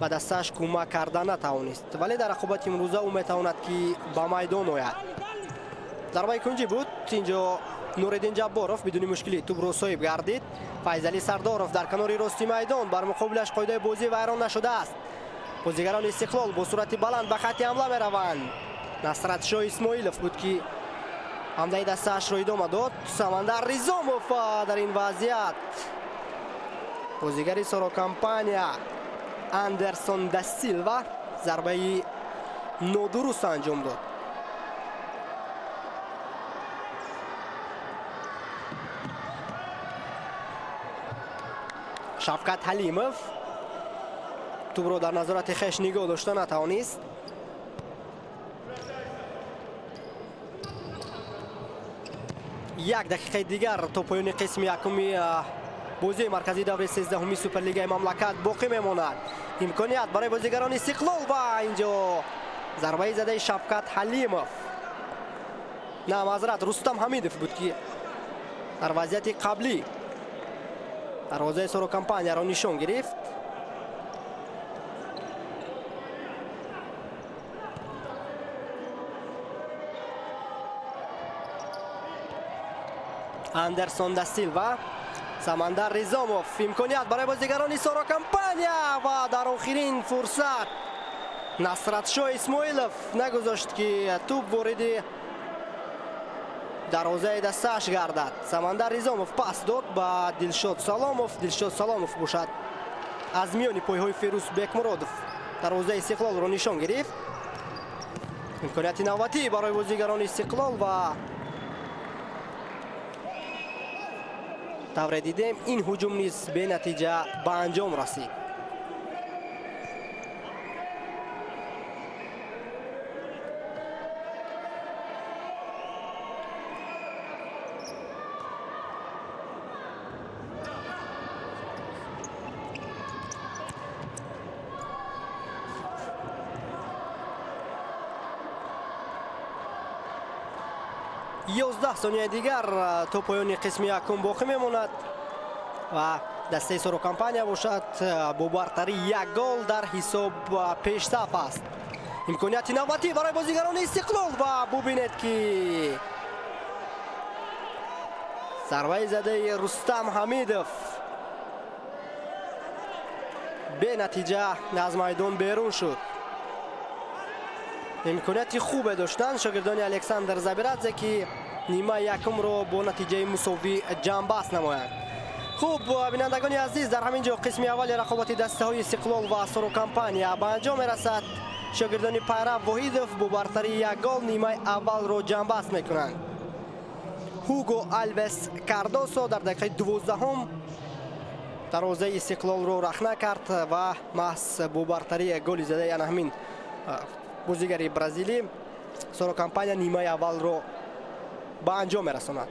و دستش کمک کردن نتوانست ولی در رقابت امروزه او میتواند که با میدان آید. ضربه کنجی بود. اینجا نوریدین جباروف بدون مشکلی توپ رو صاحب گردید. فایزعلی سرداروف در کنار راستی میدان بر مقابلش قاعده بازی ویران نشده است. بازیگران استقلال با صورت بلند به خط حمله میروند. نصرت شاه اسماعیلوف بود که حمله دستش رو ادامه داد. سمندر ریزاموف در این وضعیت بازیگر سوروکامپانیا اندرسون دا سیلوا ضربه نادرست انجام داد. شفقت حلیموف توپ رو در نظارت خویش نگاه داشته نتوانست. یک دقیقه دیگر تا پایان قسم یکمی بازی مرکزی دوره 13 سوپرلیگ مملکت باقی میماند. امکانیت برای بازیگران استقلال و اینجا ضربه زده شفقت حلیموف، نه معذرت رستم حمیدوف بود که در وضعیت قبلی دروازه سوروکامپانیا را نشان گرفت. اندرسون دا سیلوا، سمندر ریزاموف، امکانیت برای بازیگران سوروکامپانیا و در آخرین فرصت نصرت شاه اسماعیلوف نگذاشت که توپ وارد دروازه دستش گردد. سمندر ریزاموف پاس داد با دلشاد سلاموف باشد از میان پایهای فیروز بیکمرادوف دروازه استقلال را نشان گرفت. امکانیت نوبتی برای بازیگران استقلال و طور دیدیم این هجوم نیز به نتیجه به انجام رسید. یازده ثانیه دیگر تا پایان قسم یکم باقی میماند و دسته سوروکامپانیا باشد با برتری یک گل در حساب پیش صف است. امکانیت نوبتی برای بازیگران استقلال و ببینید که ضربه زده رستم حمیدوف به نتیجه از میدان بیرون شد. امکانیت خوب داشتن شاگردان الکساندر زبیرادزه که نیمه یکم رو با نتیجه مساوی جنبست نمایند. خوب بینندگان عزیز، در همینجا قسم اول رقابت دسته های استقلال و سوروکامپانیا به انجام میرسد. شاگردان پیرو وحیدوف با برتری یک گل نیمه اول رو جنبست میکنند. هوگو الویس کاردوسو در دقیقه 12 دروازه استقلال رو رخنه کرد و محض با برتری گل زده یعنی همین بازیگر برزیلی سوروکامپانیا نیمه اول رو به انجام میرساند.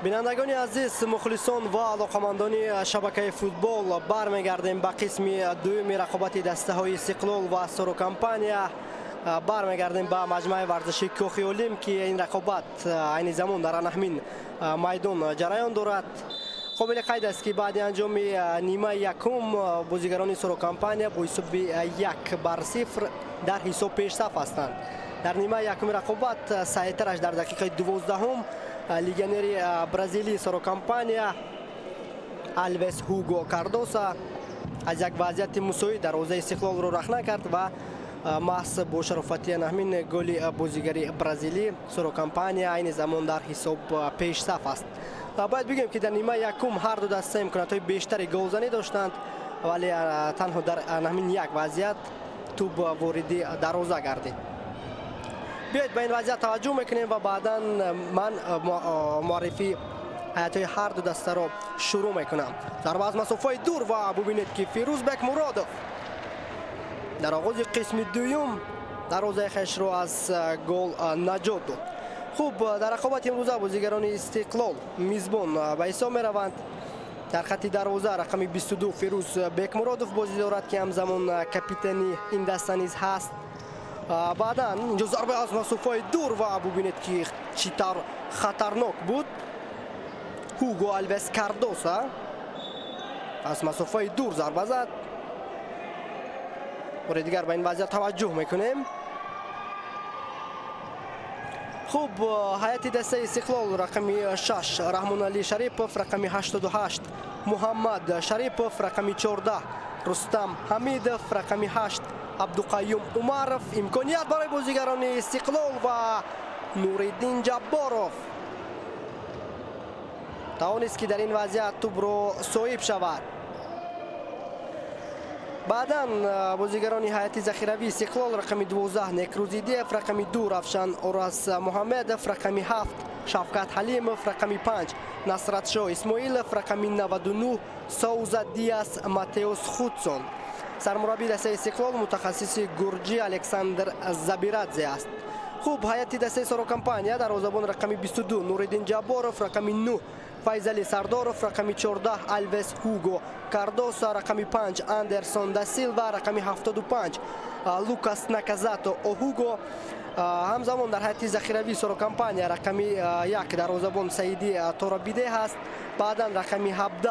بینندگان عزیز، مخلصان و علاقمندان شبکه فوتبال، برمیگردیم به قسم دوم رقابت دسته های استقلال و سروکمپانیا. برمیگردیم به مجمع ورزشی کوخی اولیم که این رقابت این زمان در نهمین میدان جریان دارد. قابل قید است که بعد انجام نیمه یکم بازیگران سروکمپانیا با حساب 1-0 در حساب پیشرفت هستند. در نیمه یکم رقابت سعی‌ترش در دقیقه 12 لیگنری برزیلی سروکمپانیا الویس هوگو کاردوسا از یک وضعیت مساوی دروازه استقلال رو رخنه کرد و محض با شرافتی نهمین گل بازیگری برزیلی سروکمپانیا این زمان در حساب پیشرفت است. باید بگیم که در نیمه یکم هر دو دسته امکانات‌های بیشتری گلزنی داشتند، ولی تنها در نهمین یک وضعیت توپ وارد دروازه گردید. بیایید به این وضعیت توجه میکنیم و بعدا من معرفی حیاتی هر دو دسته را شروع میکنم. ضربه از مسافه دور و ببینید که فیروزبک مرادوف در آغاز قسم دوم دروازه خویش را از گل نجات داد. خوب، در رقابت امروزه بازیگران استقلال میزبان به حساب میروند. در خط دروازه رقم 22 فیروزبک مرادوف بازی دارد که همزمان کاپیتانی این دسته نیز هست. بعدا اینجا ضربه از مسافه دور و ببینید که چطور خطرناک بود. هوگو الویس کاردوسا از مسافه دور ضربه زد. بار دیگر به این وضعیت توجه میکنیم. خوب، هیئت دسته استقلال رقم 6 رحمان علی شریپوف، رقم 88 محمد شریپوف، رقم 14 رستم حمیدوف، رقم 8 عبدالقیوم عمرف. امکانیت برای بازیگران استقلال و نوریدین جباروف توانست که در این وضعیت توپ را صاحب شود. بعدا بازیگران هیئت ذخیروی استقلال رقم 12 نکروزیدیف، رقم 2 رفشن اوراس محمدوف، رقم 7 شفقت حلیموف، رقم 5 نصرت شاه اسماعیلوف، رقم 99 سوزا دیاس ماتئوس خودسون. سرمربی دسته استقلال متخصص گرجی الکساندر زبیرادزه است. خوب، هیئت دسته سروکمپانیا دروازه‌بان رقم 22 نوریدین جباروف، رقم 9 فیضلی سرداروف، رقم 14 الویس هوگو کاردوسا، رقم 5 اندرسون دا سیلوا، رقم 75 لوکاس ناکازاتو اوهوگو. همزمان در هیئت ذخیروی سروکمپانیا رقم 1 دروازه‌بان سعیدی تورابیده هست. بعدا رقم 17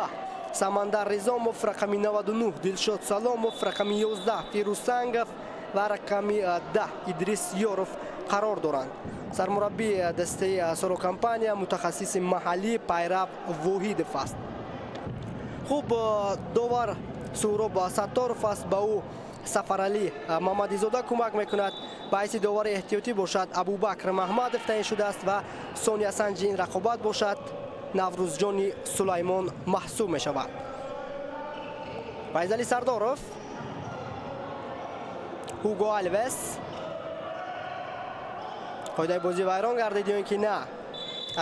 سمندر رزاموف، رقم 99 دلشاد سلاموف، رقم 11 فیروز سنگف و رقم 10 ادریس یوروف قرار دارند. سرمربی دسته سروکمپانیا متخصص محلی پیرو وحیدوف است. خوب، داور سهراب ستاروف است، به او سفرعلی محمدی زاده کمک میکند. باعث داور احتیاطی باشد ابوبکر محمدوف تعیین شده است و ثانیه سنجی این رقابت باشد نوروز جان سلیمان محسوب می شود. فیضلی سرداروف، هوگو الویس، قاعده بازی ویران گردید یا اینکه نه؟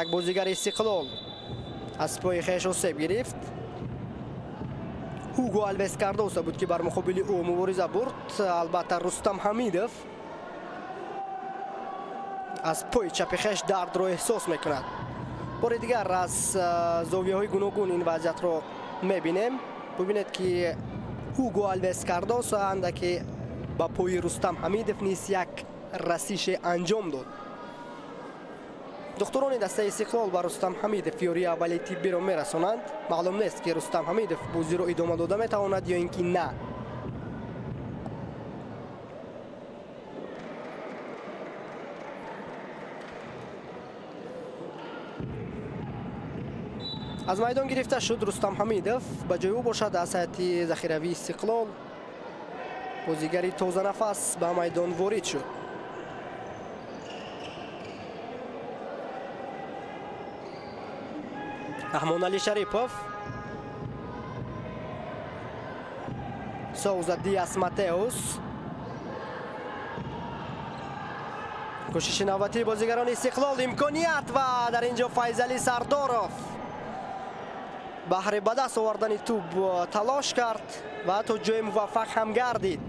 یک بازیگر استقلال از پای خویش آسیب گرفت. هوگو الویس کاردوسا بود که بر مقابل او مبارزه برد. البته رستم حمیدوف از پای چپ خویش درد را احساس میکند. بار دیگر از زاویه های گوناگون این وضعیت رو میبینیم. ببینید که هوگو الویس کاردوسا اندکی با پای رستم حمیدوف نیز یک رسیش انجام داد. دکتران دسته استقلال با رستم حمیدوف یاری اولی طبی را میرسانند. معلوم نیست که رستم حمیدوف بازی را ادامه داده میتواند یا اینکه نه. از میدان گرفته شد رستم حمیدوف، به جای او باشد از هیئت ذخیروی استقلال بازیگری تازه نفس به میدان وارد شد. رحمان علی شریپوف، سوزا دیاس ماتئوس. کوشش نوبتی بازیگران استقلال، امکانیت و در اینجا فیضلی سرداروف بهر به دست آوردن توپ تلاش کرد و حتی جای موفق هم گردید.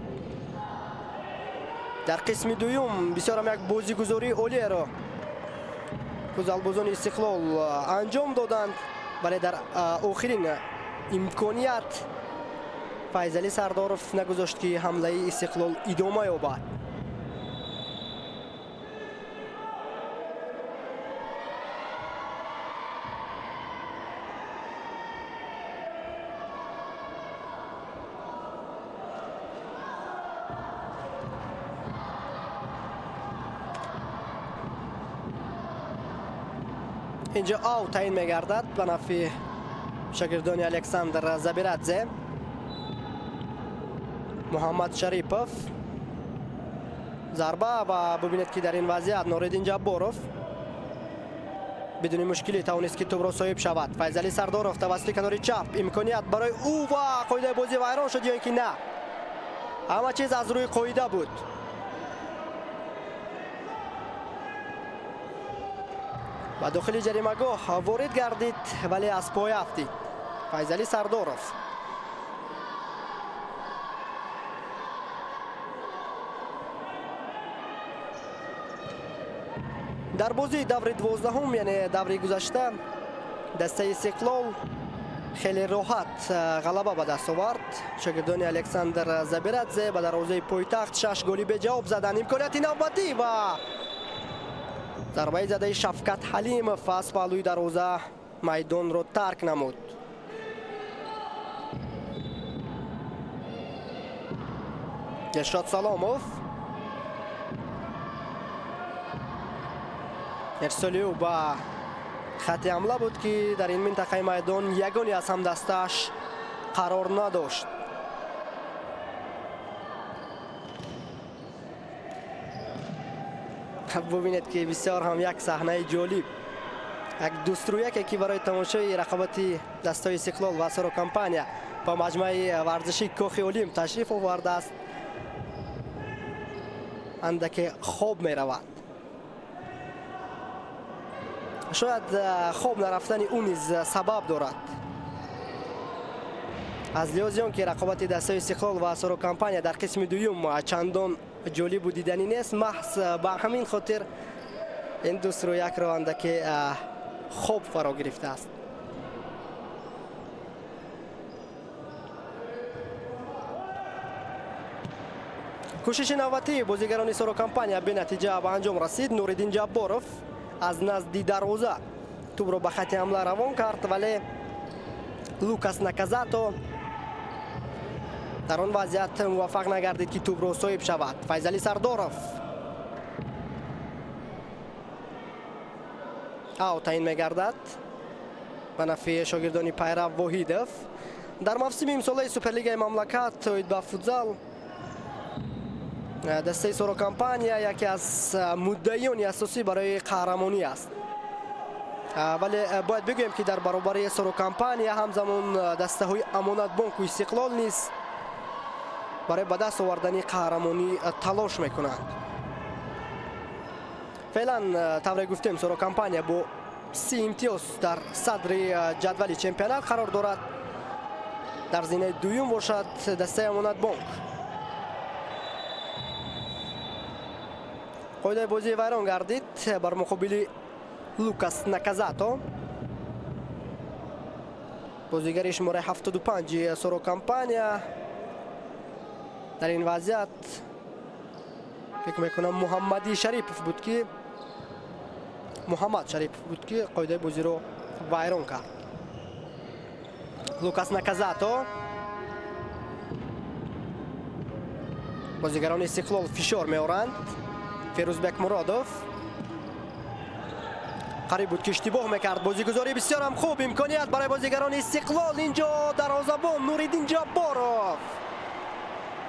در قسم دوم بسیار هم یک بازیگزاری عالی را گزالبازان استقلال انجام دادند، ولی در آخرین امکانیت فیضعلی سردارов نگذاشت که حمله استقلال ادامه یابد. اینجا آوت تعیین می‌گردد به نفع شاگردان الکساندر زبیرادزه. محمد شریپов ضربه و ببینید که در این وضعیت نوریدین جبارov بدون مشکلی توانست که توپ را صاحب شود. فیضعلی سردارov توسط کنار چپ امکانیت برای او و قاعده بازی ویران شد یا اینکه نه؟ همه چیز از روی قاعده بود. و داخل جریمه‌گاه وارد گردید ولی از پای افتید فیضعلی سردارov. در بازی دور 12 یعنی دوری گذشته دسته استقلال خیلی راحت غلبه به دست آورد. شاگردان الکساندر زبیرادزه به دروازه پایتخت 6 گلی به جواب زدند. امکانیت نوبتی و ضربه زده شفقت حلیمov از پهلوی دروازه میدان را ترک نمود. ارشاد سلامov ارسالیو به خط حمله بود که در این منطقه میدان یگانی از هم دستش قرار نداشت. ببینید که بسیار هم یک صحنه جالب، یک دوسترویکی که برای تماشای رقابت دستای استقلال و سرو کمپانیا با مجمع ورزشی کاخ اولیم تشریف آورده است. اندک خواب می رود. شاید خواب نرفتن اون نیز سبب دارد. از لحاظ آنکه رقابت دستای استقلال و سرو کمپانیا در قسم دوم چندان جالب و دیدنی نیست، محض به همین خاطر این دوست رو یک را اندک خوب فرا گرفته است. کوشش نوبتی بازیگران سرو کمپانیا به نتیجه به انجام رسید. نوریدین جبارov از نزد دروازه توپ را به خط حمله روان کرد ولی لوکاس ناکازاتو در آن وضعیت موفق نگردید که توپ را صاحب شود. فیضعلی سردارov آوت تعیین می‌گردد به نفع شاگردان پیرو واحدov. در موسم امساله سوپرلیگ مملکت اوید به فوتزال دسته سرو کمپانیا یکی از مدعیان اساسی برای قهرمانی است، ولی باید بگویم که در برابر سرو کمپانیا همزمان دسته های امانت بانک و استقلال نیست برای به دست آوردن قهرمانی تلاش میکنند. فعلا طور گفتیم سرو کمپانیا با 30 امتیاز در صدر جدول چمپیونات قرار دارد. در زینه دوم باشد دسته امانت بانک. قاعده بازی ویران گردید بر مقابل لوکاس ناکازاتو، بازیگر شماره 75 سرو کمپانیا. در این وضعیت فکر میکنم محمد شریپov بود که قاعده بازی رو ویران کرد. لوکاس ناکازاتو، بازیگران استقلال فشار میارند. فیروزبک مرادov قریب بود که اشتباه میکرد. بازیگزاری بسیار هم خوب، امکانیت برای بازیگران استقلال. اینجا دروازه‌بان نوریدین جبارov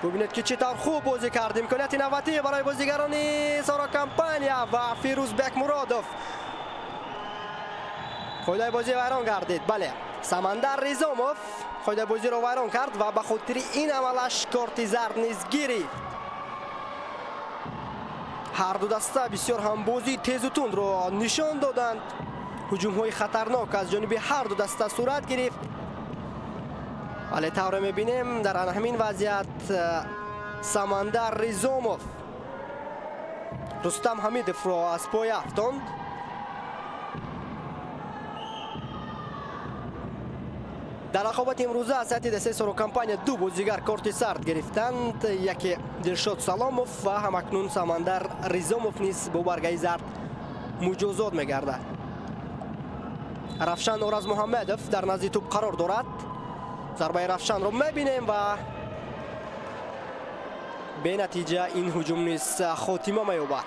ببینید که چطور خوب بازی کرد. امکانیت نوبتی برای بازیگران سرو کمپانیا و فیروزبک مرادov. قاعده بازی ویران گردید. بله، سمندر ریزاموف قاعده بازی رو ویران کرد و به خاطر این عملش کارت زرد نیز گرفت. هر دو دسته بسیار هم بازی تیز و تند رو نشان دادند. هجوم های خطرناک از جانب هر دو دسته صورت گرفت، ولی طور میبینیم در همین وضعیت سمندر ریزاموف رستم حمیدov را از پای افتاند. дар рақобати имрӯза аз саҳати дастаи сорокампания ду бозигар корти сард гирифтанд. яке Дилшод Саломов ва ҳамакнун Самандар Ризомов низ бо баргаи зард муҷозот мегардад. Равшан Оразмуҳаммадов дар назди тӯб қарор дорад. зарбаи Равшанро мебинем ва бенатиҷа ин ҳуҷум низ хотима меёбад.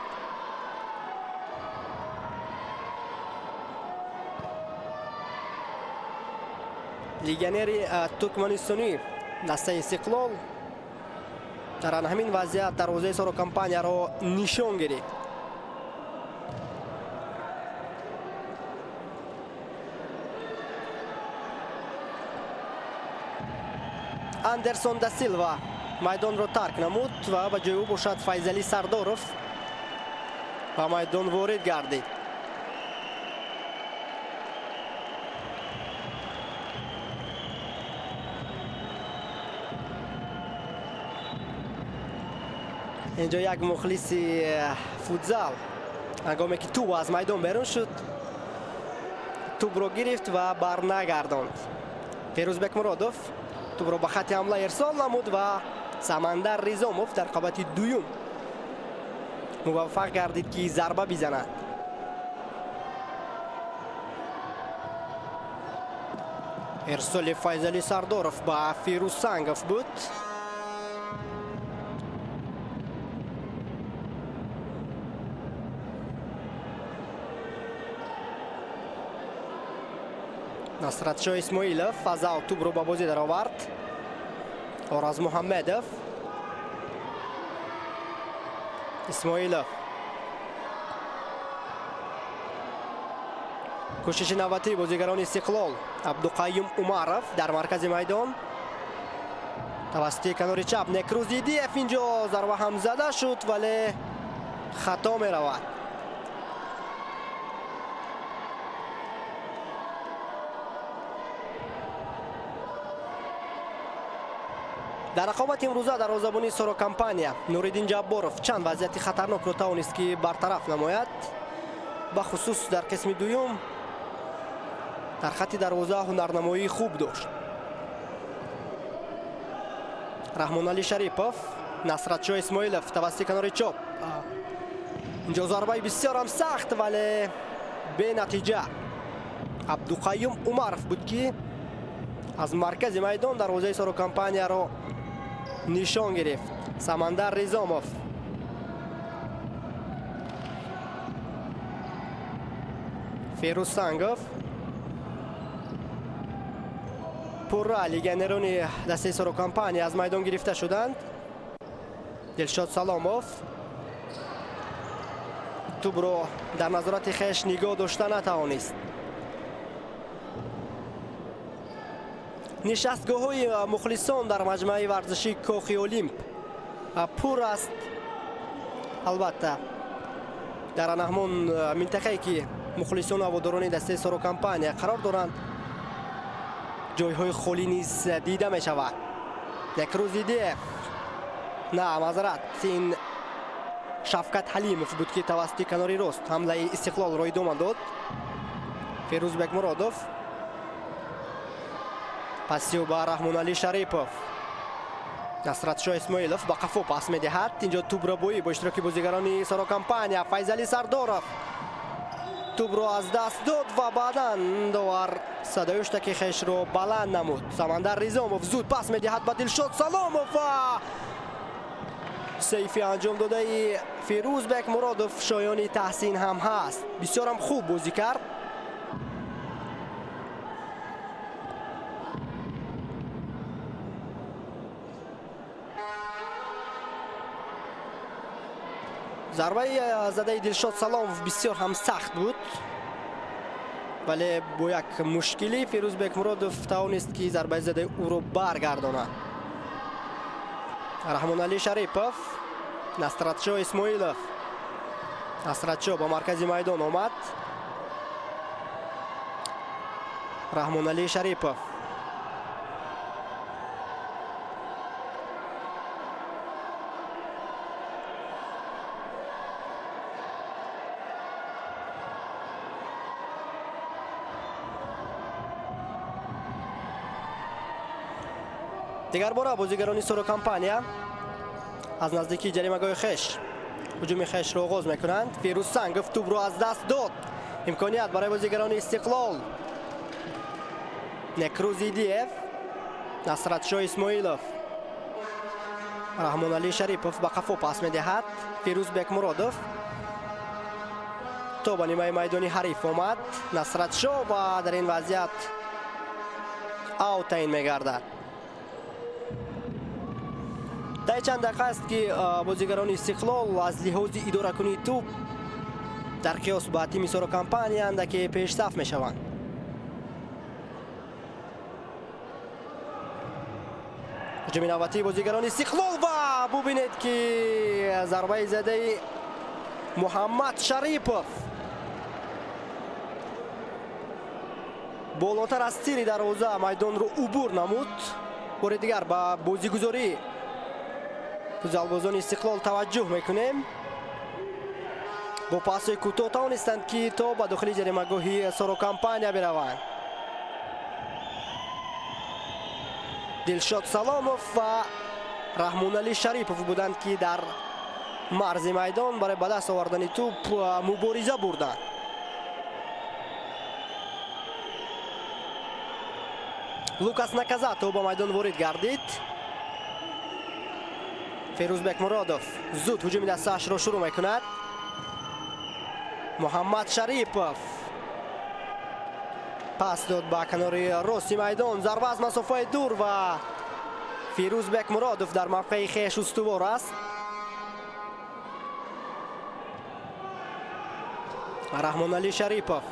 легионери туркманистонӣ дастаи Истиқлол дар ҳамин вазъият дарвозаи сорокампанияро нишон гирифт. Андерсон да Силва майдонро тарк намуд ва ба ҷои ӯ бошад Файзалӣ Сардоров ба майдон ворид гардид. инҷо як мухлиси футзал ҳангоме ки тӯб аз майдон берун шуд, тӯбро гирифт ва барнагардонд. Ферӯзбек Муродов тӯбро ба хати ҳамла ирсол намуд ва Самандар Ризомов дар рақобати дуюм муваффақ гардид ки зарба бизанад. ирсоли Файзалӣ Сардоров ба Фирӯз Сангов буд. Насратшоҳ Исмоилов аз аут тӯбро ба бозӣ даровард. Оразмуҳаммадов, Исмоилов, кӯшиши навбатии бозигарони Истиқлол. Абдуқайюм Умаров дар маркази майдон тавассути канори чап Некрузидиев. инҷо зарба ҳам зада шуд, вале хато меравад. дар рақобати имрӯза дарвозабони сорокампания Нуриддин Ҷабборов чанд вазъияти хатарнокро тавонист ки бартараф намояд. ба хусус дар қисми дуюм дар хати дарвоза ҳунарнамоии хуб дошт. Раҳмоналӣ Шарипов, Насратшоҳ Исмоилов тавассути канори чоп. инҷо зарбаи бисёрам сахт, вале бенатиҷа. Абдуқайюм Умаров буд ки аз маркази майдон дарвозаи сорокампанияро нишон гирифт. Самандар Ризомов, Фирӯз Сангов, пурра легионерони дастаи сорокампания аз майдон гирифта шуданд. Дилшод Саломов тӯбро дар назорати хеш нигоҳ дошта натавонист. нишастгоҳҳои мухлисон дар маҷмӯаи варзиши Кохи Олимп пур аст. албатта дар ҳамон минтақае ки мухлисону ҳаводорони дастаи сорокампания қарор доранд, ҷойҳои холӣ низ дида мешавад. Некрузидиев, на мазарат, ин Шафкат Ҳалимов буд ки тавассути канори рост ҳамлаи Истиқлолро идома дод. Ферӯзбек Муродов, пасиё ба Раҳмоналӣ Шарипов. Насратшоҳ Исмоилов ба қафо пас медиҳад. инҷо тӯбрабоӣ бо иштироки бозигарони сорокампания. Файзалӣ Сардоров тӯбро аз даст дод ва баъдан довар садои уштаки хешро баланд намуд. Самандар Ризомов зуд пас медиҳад ба Дилшод Саломов ва сейфи анҷомдодаи Фирӯзбек Муродов шоёни таҳсин ҳам ҳаст. бисёрам хуб бозӣ кард. зарбаи задаи Дилшод Саломов бисёр ҳам сахт буд, вале бо як мушкилӣ Фирӯзбек Муродов тавонист ки зарбаи задаи ӯро баргардонад. Раҳмоналӣ Шарипов, Насратшоҳ Исмоилов. Насратшоҳ ба маркази майдон омад. Раҳмоналӣ Шарипов, دیگر باره بازیگران سورو کمپانیا از نزدیکی جریمه‌گاه خش هجوم خش رو آغاز میکنند. فیروز سنگف توپ رو از دست داد. امکانیت برای بازیگران استقلال. نکروز ایدیف، نصرت شاه اسماعیلوف، رحمان علی شریپوف به قفا پاس میدهد. فیروز بک مرادوف تو به نیمه میدانی حریف آمد. نصرت شاه و در این وضعیت آوت تعیین میگردد. در چند دقیقه است که بازیگران استقلال از لحاظ اداره کنی توپ در قیاس با تیم سورو کمپانیا اندکی پیشرفت میشوند. هجوم نوبتی بازیگران استقلال و ببینید که ضربه زده محمد شریپوف بالاتر از تیر دروازه میدان رو عبور نمود. بار دیگر با بازیگزاری فوتبالبازان استقلال توجه میکنیم. با پاس کوتاه توانستند که تو به داخل جریمه‌گاه سورو کمپانیا بروند. دلشاد سلاموف و رحمان علی شریپوف بودند که در مرز میدان برای به دست آوردن توپ مبارزه بردند. لوکاس نکازاتو با میدان وارد گردید. فیروز بک مرادوف زود هجوم دستش را شروع میکند. محمد شریپوف پاس داد به کنار راست میدان. ضربه از مسافه دور و فیروز بک مرادوف در موقع خویش استوار است. رحمان علی شریپوف،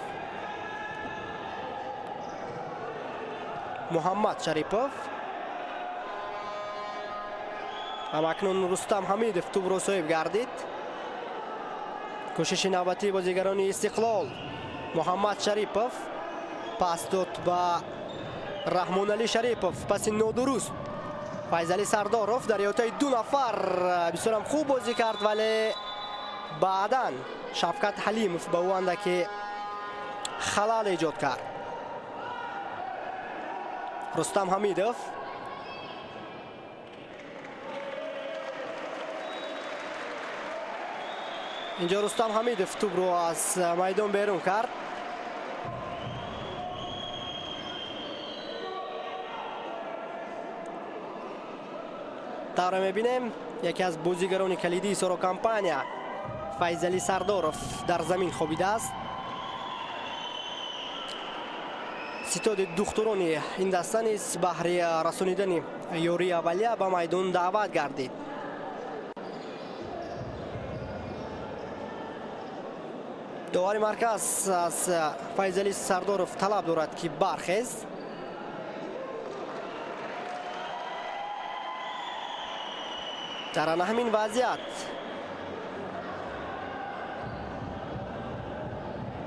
محمد شریپوف و اکنون رستم حمیدوف توپ را صاحب گردید. کوشش نوبتی بازیگران استقلال. محمد شریپوف پاس داد به رحمان علی شریپوف. پس نادرست فیضعلی سرداروف در احاطه دو نفر بسیار خوب بازی کرد ولی بعداً شفقت حلیموف به او که خلال ایجاد کرد. رستم حمیدوف اینجا رستم حمیدوف توپ رو از میدان بیرون کرد. داره میبینیم یکی از بازیگران کلیدی سورو کمپانیا فیضعلی سرداروف در زمین خوابیده است. ستاد دختران این دسته نیز بهر رسانیدن یاری اولیه به میدان دعوت گردید. داور مرکز از فیضعلی سرداروف طلب دارد که برخیز. در همین وضعیت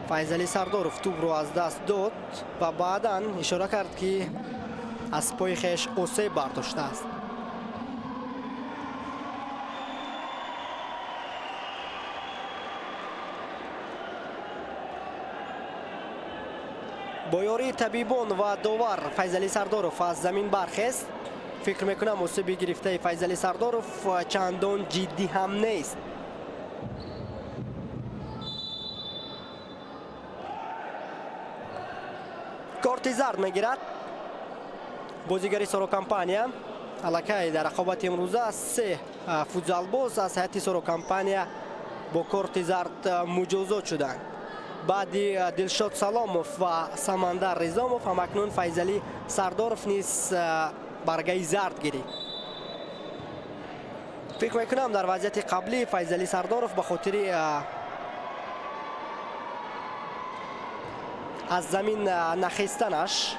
فیضعلی سرداروف توپ رو از دست داد و بعداً اشاره کرد که از پای خویش آسیب برداشته است. با یاری طبیبان و داور فیضعلی سرداروف از زمین برخیست. فکر میکنم آسیب گرفته فیضعلی سرداروف چندان جدی هم نیست. کارت زرد میگیرد بازیگری سورو کمپانیا. الکی در رقابت امروزه 3 فوتبالباز از هیئت سورو کمپانیا با کارت زرد مجازات شدند. بعدی دلشاد سلاموف و سمندر رزاموف هم اکنون فیضعلی سرداروف نیز برگه زرد گیرید. فکر میکنم در وضعیت قبلی فیضعلی سرداروف به خاطر از زمین نخستنش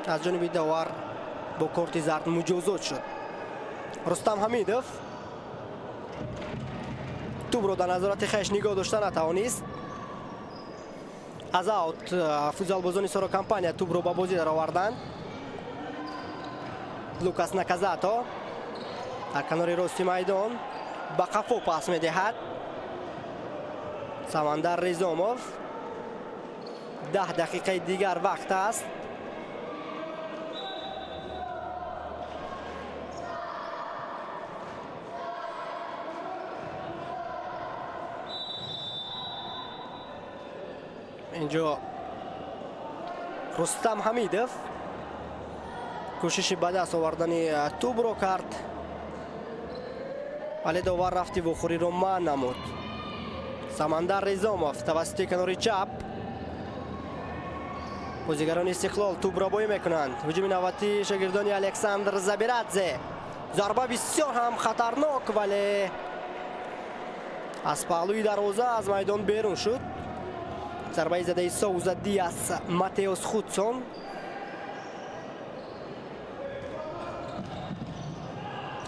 از جانب داور با کارت زرد مجازات شد. رستم حمیدوف توپ رو در نظارت خویش نگاه داشته نتوانست. از اوت فوتبالبازان سورو کمپانیا توپ رو به بازی در آوردند. لوکاس نکازاتو در کنار راست میدان به قفا پاس میدهد. سمندر رزاموف 10 دقیقه دیگر وقت است. اینجا رستم حمیدов کوشش به دست آوردن توپ رو کرد ولی داور رفتی وخوری رو منع نمود. سمندر رزامov توسط کنار چپ بازیگران استقلال توپ را بازی میکنند. هجوم نوبتی شاگردان الکساندر زابیرادزه. ضربه بسیار هم خطرناک ولی از پهلوی دروازه از میدان بیرون شد. ضربه زده سوزا دیاس ماتئوس خودسون.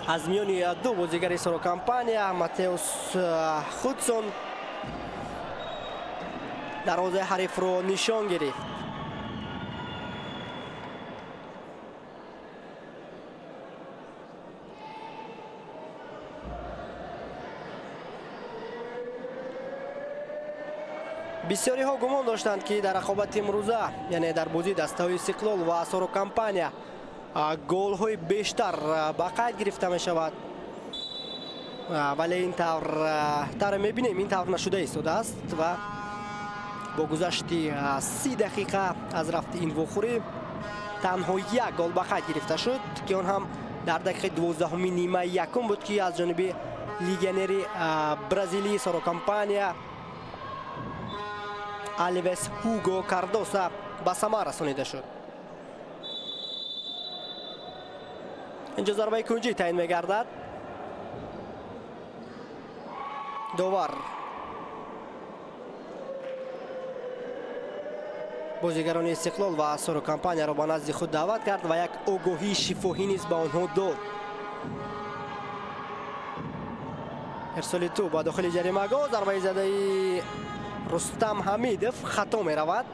از میان دو بازیگر سرو کمپانیا ماتئوس خودسون دروازه حریف رو نشان گرفت. بسیاری ها گمان داشتند که در رقابت امروزه یعنی در بازی دسته های استقلال و سرو کمپانیا گل های بیشتر به قید گرفته می شود ولی این طور میبینیم این طور نشده ایستاده است و با گذشت 30 دقیقه از رفت این وخوری تنها یک گل به قید گرفته شد که اون هم در دقیقه 12 نیمه یکم بود که از جانب لیگنری برزیلی سرو کمپانیا آلویس هوگو کاردوسا به ثمر رسانیده شد. اینجا ضربه کنجی تعیین می‌گردد. داور بازیگران استقلال و سرو کمپانیا را به نزد خود دعوت کرد و یک آگاهی شفاهی نیز به آنها داد. ارسال توپ به داخل جریمه گاه. ضربه زده رستم حمیدов خطا می رود.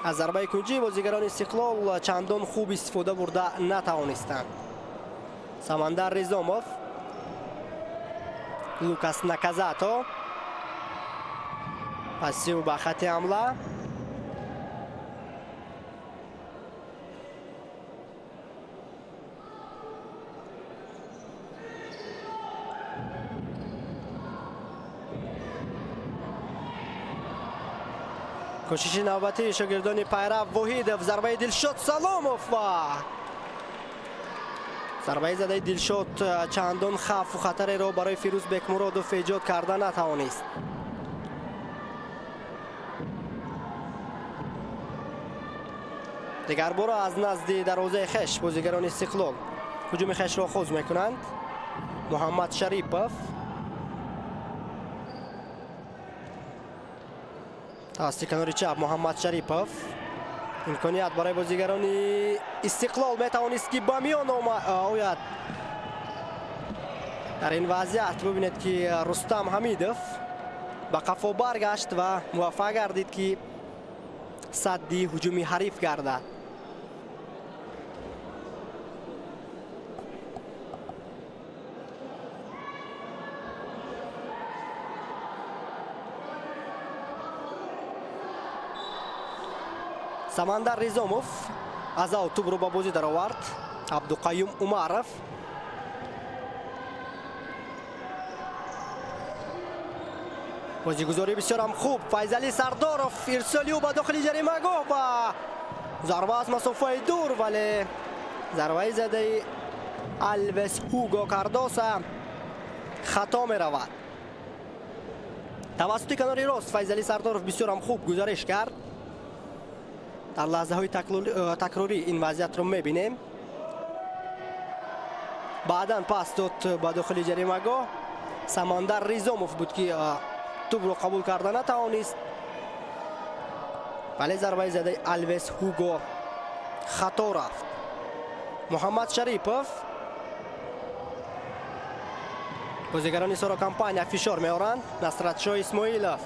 از ضربه کنجی بازیگران استقلال چندان خوب استفاده برده نتوانستند. سمندر رزامov لوکاس ناکازاتو پاسیو به خط حمله. کوشش نوبتی شاگردان پیرو وحیدov ضربه دلشاد سلامov و ضربه زده دلشاد چندان خوف و خطری را برای فیروز بکمرادوف ایجاد کرده نتوانست. دیگر بار از نزد دروازه خش بازیگران استقلال هجوم خش را آغاز میکنند. محمد شریپov توسط کنار چپ محمد شریپov امکانیت برای بازیگران استقلال میتوانست که به میان آید. در این وضعیت ببینید که رستم حمیدov به قفا برگشت و موفق گردید که صدی هجومی حریف گردد. سمندر رزامov از او توپ رو با بازی در آورد. عبدالقیوم عمرov بازیگزاری بسیار هم خوب. فیضعلی سردارov ارسالی او به داخل جریمه گاه و ضربه از مسافه دور ولی ضربه زده آلویس هوگو کاردوسا خطا می رود. توسط کناری راست فیضعلی سردارov بسیار هم خوب گزارش کرد. در لحظه های تکراری این وضعیت رو میبینیم. بعدا پاس داد به داخل جریمه گاه. سمندر رزامov بود که توپ رو قبول کرده نتوانست ولی ضربه زده آلویس هوگو خطا رفت. محمد شریپov بازیگران سرو کمپانیا فشار میارند. نصرت شاه اسماعیلov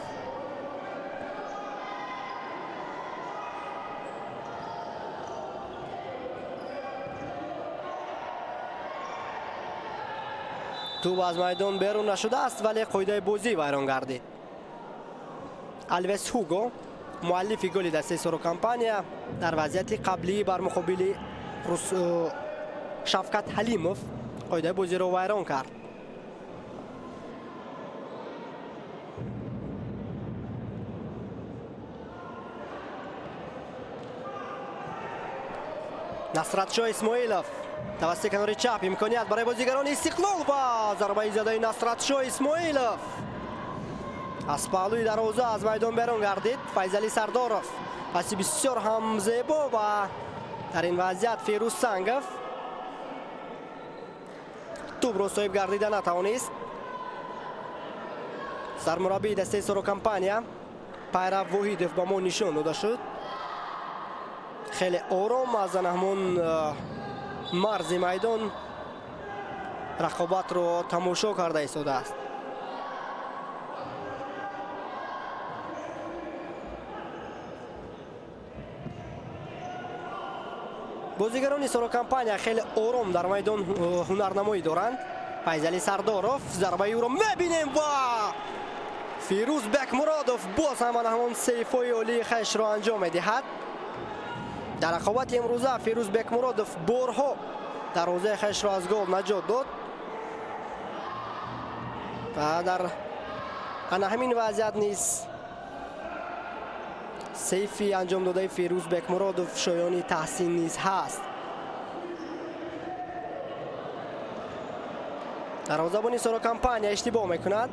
توپ از میدان بیرون نشده است ولی قاعده بازی ویران گردید. آلویس هوگو مؤلف گل دسته سرو کمپانیا در وضعیت قبلی بر مقابل شفقت حلیمov قاعده بازی رو ویران کرد. насратшоҳ исмоилов тавассути канори чап, имконият барои бозигарони Истиқлол ва зарбаи задаи насратшоҳ исмоилов аз паҳлӯи дарвоза аз майдон берун гардид. Файзали Сардоров паси бисёр ҳам зебо ва дар ин вазъият Фирӯз Сангов тӯбро соҳиб гардида натавонист. сармураббии дастаи Сорокомпания Пайрав Воҳидов ба мо нишон дода шуд. хеле ором аз ҳамон марзи майдон рақобатро тамошо карда истодааст. бозигарони Сорокомпания хеле ором дар майдон ҳунарнамоӣ доранд. Файзали Сардоров зарбаи ӯро мебинем ва Фирӯз Бекмуродов боз ҳам ҳамон сейфҳои олии хешро анҷом медиҳад. дар рақобати имрӯза Фирӯз Бекмуродов борҳо дарвозаи хешро аз гол наҷот дод ва дар ана ҳамин вазъият низ сейфи анҷом додаи Фирӯз Бекмуродов шоёни таҳсин низ ҳаст. дарвозабони Сорокомпания иштибоҳ мекунад.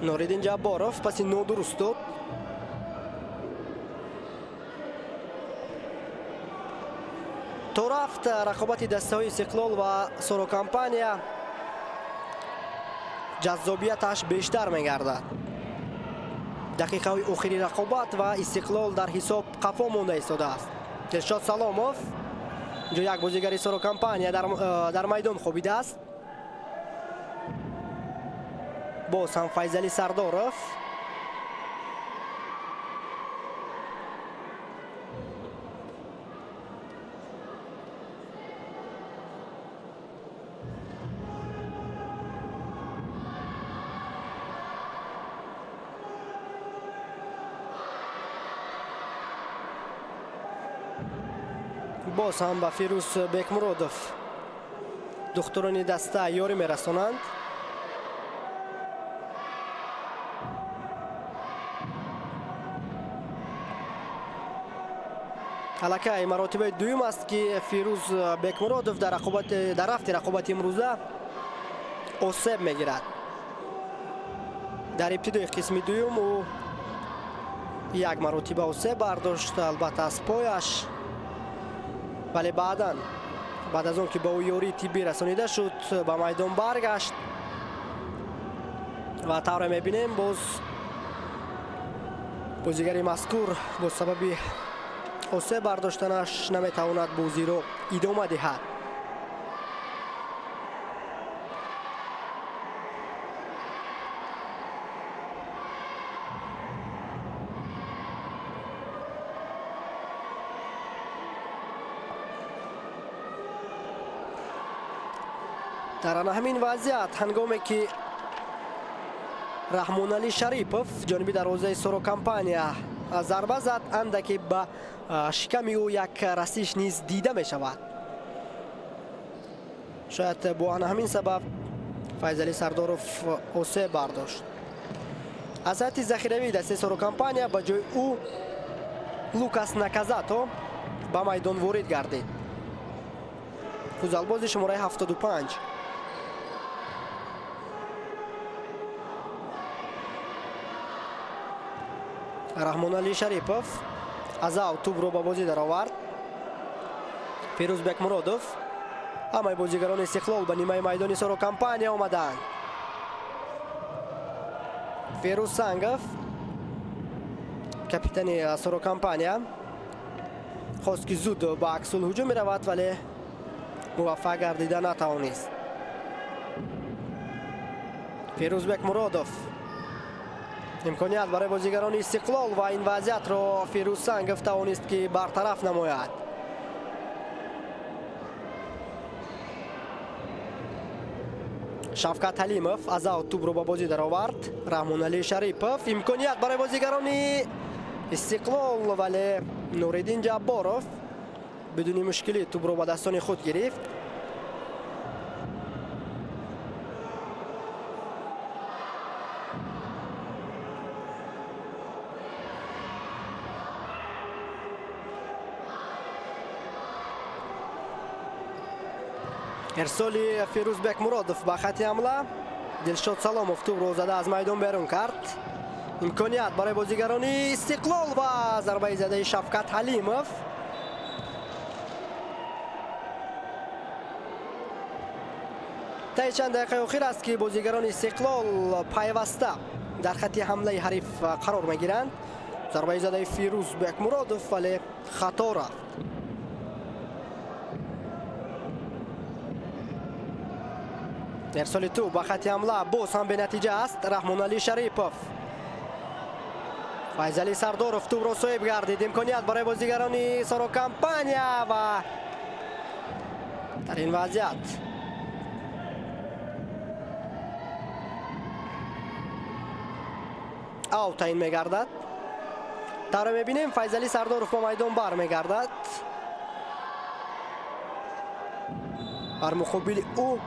Нуриддин Ҷабборов паси нодуруст дод. то рафт рақобати дастаҳои Истиқлол ва Сорокомпания ҷаззобияташ бештар мегардад. дақиқаҳои охири рақобат ва Истиқлол дар ҳисоб қафо монда истодааст. Дилшод Саломов ҷо як бозигари Сорокомпания дар майдон хобидааст. боз ҳам Файзали Сардоров боз ҳам ба Фирӯз Бекмуродов духтурони даста ёрӣ мерасонанд. аллакай маротибаи дуюм аст ки Фирӯз Бекмуродов дар рафти рақобати имрӯза осеб мегирад. дар ибтидои қисми дуюм ӯ як маротиба осеб бардошт, албатта аз пояш, вале баъд аз он ки ба ӯ ёрии тиббӣ расонида шуд ба майдон баргашт ва тавре мебинем боз бозигари мазкур бо сабаби осеб бардоштанаш наметавонад бозиро идома диҳад. дар ҳамин вазъият ҳангоме ки Раҳмоналӣ Шарипов ҷониби дарвозаи Сорокомпания зарба зад, андаке ба шиками ӯ як расиш низ дида мешавад. шояд бо ҳамин сабаб Файзали Сардоров осеб бардошт. аз ҳайати захиравии дастаи Сорокомпания ба ҷои ӯ Лукас Наказато ба майдон ворид гардид. фузалбози шумораи 75. Раҳмоналӣ Шарипов аз ав тӯбро ба бозӣ даровард. Фирӯз Бекмуродов, ҳамаи бозигарони Истиқлол ба нимаи майдони Сорокомпания омаданд. Фирӯз Сангов, капитани Сорокомпания, хост ки зуд ба аксулҳуҷум меравад, вале муваффақ гардида натавонист. Фирӯз Бекмуродов, имконият барои бозигарони Истиқлол ва ин вазъиятро Фирӯз Сангов тавонист ки бартараф намояд. Шавкат Ҳалимов аз аут тӯбро ба бозӣ даровард. Раҳмоналӣ Шарипов, имконият барои бозигарони Истиқлол, вале Нуриддин Ҷабборов бидуни мушкилӣ тӯбро ба дастони худ гирифт. ارسالی فیروزبک مرادov ба хати ҳамла. دلشاد سلامов توپ زده از میدان بیرون کرد. امکانیت برای بازیگرانی استقلال و ضربه زده شفقت حلیمov. طی چند دقیقه اخیر است که بازیگران استقلال پیوسته در خط حمله حریف قرار میگیرند. ضربه زده فیروزبک مرادov ولی خطا رفت. ارسال توپ با خط حمله باز هم به نتیجه است. رحمان علی شریپov. فیضعلی سردارov توپ را صاحب گردید. امکانیت برای بازیگران سارا کمپانیا و در این وضعیت آوت تعیین میگردد. تا میبینیم فیضعلی سردارov با میدان بر میگردد. بر مقابل او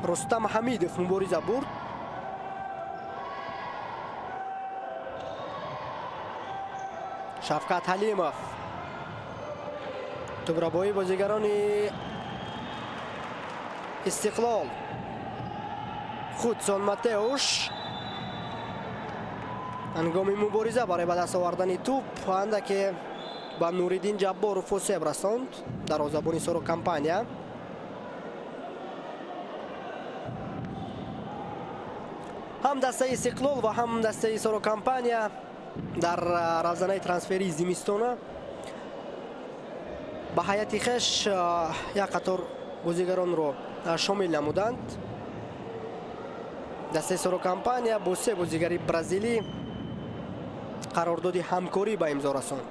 رستم حمیدov مبارزه برد. شفقت حلیمov توپ را با بازیگران استقلال خودسان ماتئوش هنگام مبارزه برای به دست آوردن توپ اندک با نوریدین جبارov آسیب رساند. دروازه‌بان سارا کمپانیا هم دسته استقلال و هم دسته سارا کمپانیا در روزانه ترانسفری زمستانه به هیئت خویش یک قطار بازیگران را شامل نمودند. دسته سارا کمپانیا با 3 بازیگر برزیلی قرارداد همکاری به امضا رساند.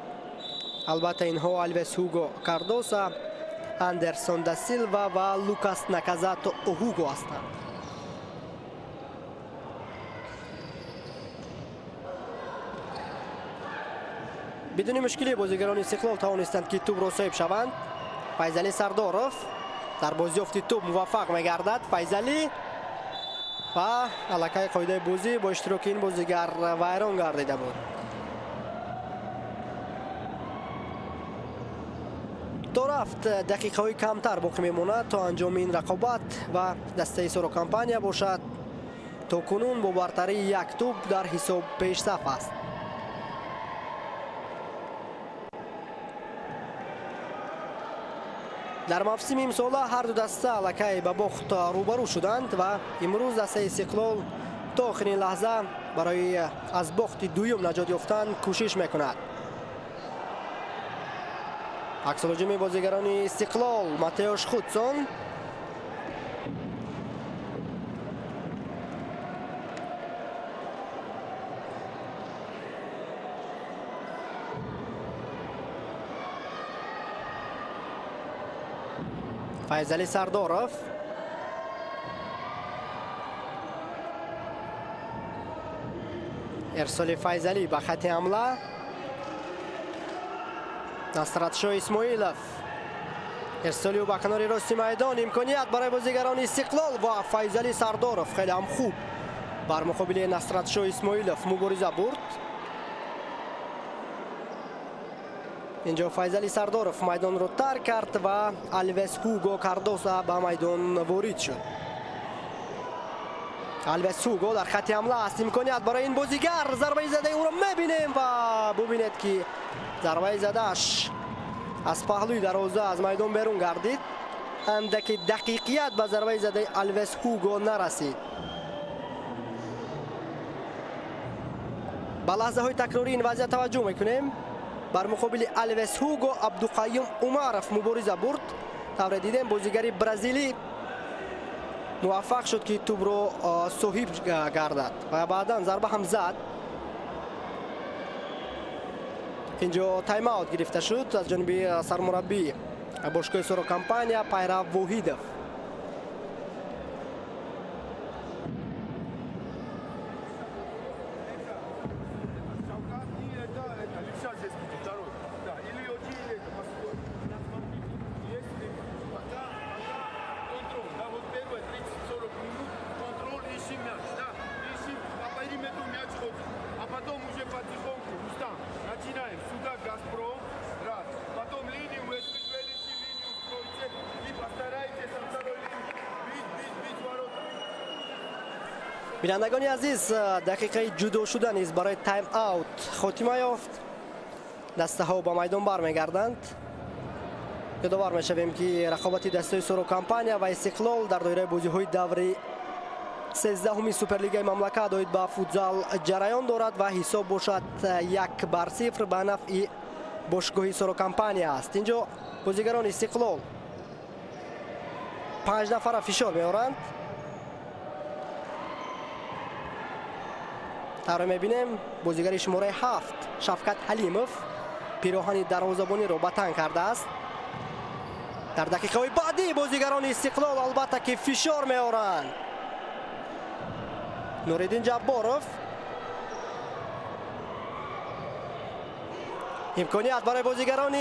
البته اینها الویس هوگو کاردوسا، اندرسون دا سیلوا و لوکاس ناکازاتو اوهوگو هستند. بدون مشکلی بازیگران استقلال توانستند که توپ را صاحب شوند. فیضعلی سردارov در بازیافت توپ موفق میگردد. فیضعلی و الکای قاعده بازی با اشتراک این بازیگر ویران گردیده بود. تا رفت دقیقه های کمتر باقی میماند تا انجام این رقابت و دسته سارا کمپانیا باشد تا کنون با برتری 1 توپ در حساب پیش صف است. در موسم امساله هر دو دسته الکی به باخت روبرو شدند و امروز دسته استقلال تا آخرین لحظه برای از باخت دوم نجات یافتن کوشش میکند. عکس الهجوم بازیگران استقلال ماتئوش خودسون فیضعلی سردارov ارسال فیضعلی به خط حمله. نصرتشاه اسماعیلov ارسالی او به کنار راست میدان. امکانیت برای بازیگران استقلال و فیضعلی سردارov خیلی هم خوب بر مقابل نصرتشاه اسماعیلov مبارزه برد. اینجا فیضعلی سردارov میدان رو ترک کرد و الویس هوگو کاردوسا به میدان وارد شد. الویس هوگو در خط حمله است. امکانیت برای این بازیگر ضربه زده او را میبینیم و ببینید که ضربه زدهش از پهلوی دروازه از میدان بیرون گردید. اندک دقیقیت به ضربه زده الویس هوگو نرسید. به لحظه های تکراری این وضعیت توجه میکنیم. بر مقابل الویس هوگو عبدالقیوم عمرov مبارزه برد. طور دیدیم بازیگری برزیلی موفق شد که توپ رو صاحب گردد و بعدا ضربه هم زد. اینجا تایم اوت گرفته شد از جانب سرمربی باشگاه سارا کمپانیا پیرو واحدov. Потом линию, вы линию строите и постарайтесь بینندگان عزیز، دقیقه جدا شدن است برای تایم اوت خاتمه یافت. دسته ها با میدان برمیگردند. یادآور میشویم که رقابت دسته سورو کمپانیا و استقلال در دایره بازی های دوره 13 سوپرلیگ مملکت اوید به فوتزال جریان دارد و حساب باشد 1-0 به نفع باشگاه سورو کمپانیا است. اینجا بازیگران استقلال 5 نفر فشار میارند. تر میبینیم بازیگر شماره 7 شفقت حلیموف پیراهن دروازه‌بانی را به تن کرده است. در دقیقه بعدی بازیگران استقلال البته که فشار میارند. نوریدین جباروف امکانیت برای بازیگران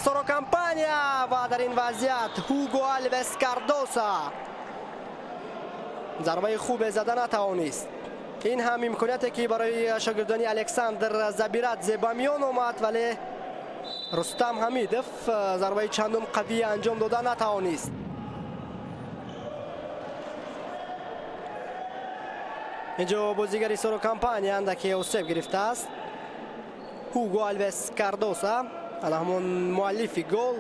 سورو کمپانیا و در این وضعیت هوگو الویس کاردوسا ضربه خوب زدن نتوانست. این هم امکانیتی که برای شاگردان الکساندر زبیرادزه به میان آمد، ولی رستم حمیدوف ضربه چندم قوی انجام دادن نتوانست. اینجا بازیگر سورو کمپانیا اندکی اوسیب گرفته است. هوگو الویس کاردوسا همون مؤلف گل.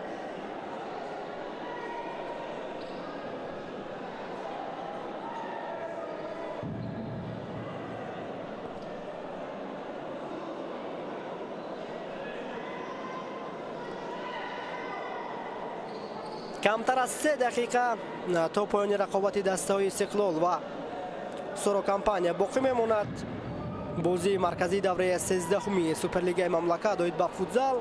کمتر از 3 دقیقه تا پایان رقابت دسته های استقلال و سورو کمپانیا باقی میماند. بازی مرکزی دوره 13 سوپرلیگ مملکت اوید به فوتزال.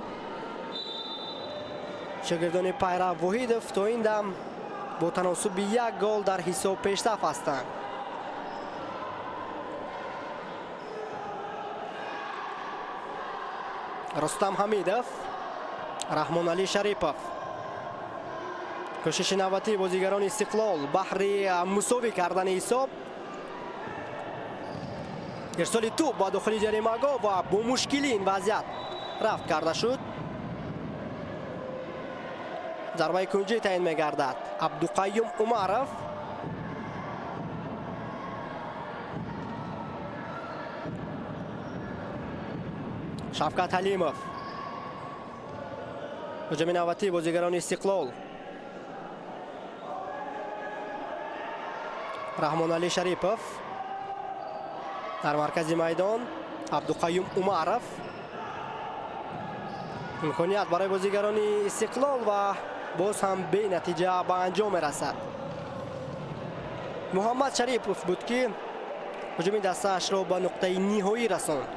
شاگردان پیرو وحیدوف تا این دم با تناسب 1 گل در حساب پیشرفت هستند. رستم حمیدوف، رحمان علی شریپوف، کوشش نوبتی بازیگران استقلال بهر مساوی کردن حساب. ارسال توپ با داخل جریمه و با مشکلی این وضعیت رفت کرده شد. ضربه کنجی تعیین میگردد. عبدالقیوم عمرов، شفقت حلیموف، هجوم نوبتی بازیگران استقلال. رحمان علی شریپوف در مرکز میدان. عبدالقیوم عمرов، امکانیت برای بازیگران استقلال و باز هم به نتیجه به انجام رسد. محمد شریپوف بود که هجوم دسته اش را به نقطه نهایی رساند.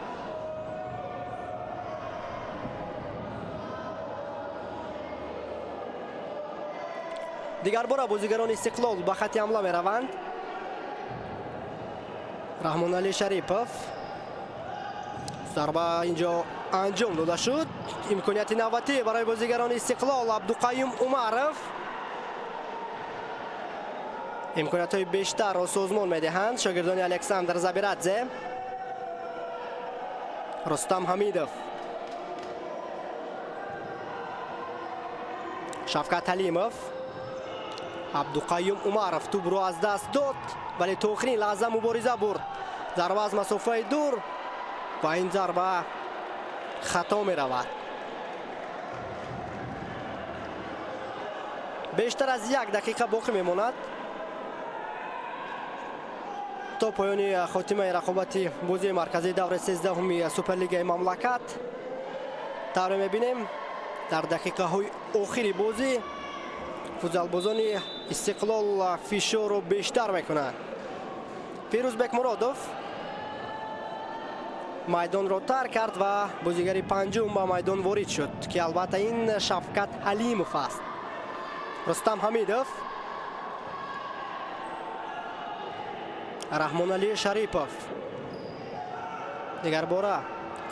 دیگر بار بازیگران استقلال به خط حمله می روند. رحمان علی شریپوف، ضربه اینجا انجام داده شد. امکانیت نوبتی برای بازیگران استقلال. عبدالقیوم عمرов امکانیت های بیشتر را سازمان می دهند شاگردان الکساندر زبیرادزه. رستم حمیدوف، شفقت حلیموف، عبدالقیوم عمرov توپ رو از دست داد ولی تا آخرین لحظه مبارزه برد. ضربه از مسافه دور و این ضربه خطا می رود. بیشتر از 1 دقیقه باقی می ماند تا پایان خاتمه رقابت بازی مرکزی دور 13 سوپرلیگ مملکت. طور می بینیم در دقیقه های آخری بازی فوتزالبازان استقلال فشار رو بیشتر میکنند. فیروزبک مرادوف میدان را ترک کرد و بازیگر پنجم به میدان وارد شد که البته این شفقت حلیموف است. رستم حمیدوف، رحمان علی شریپوف دیگر باره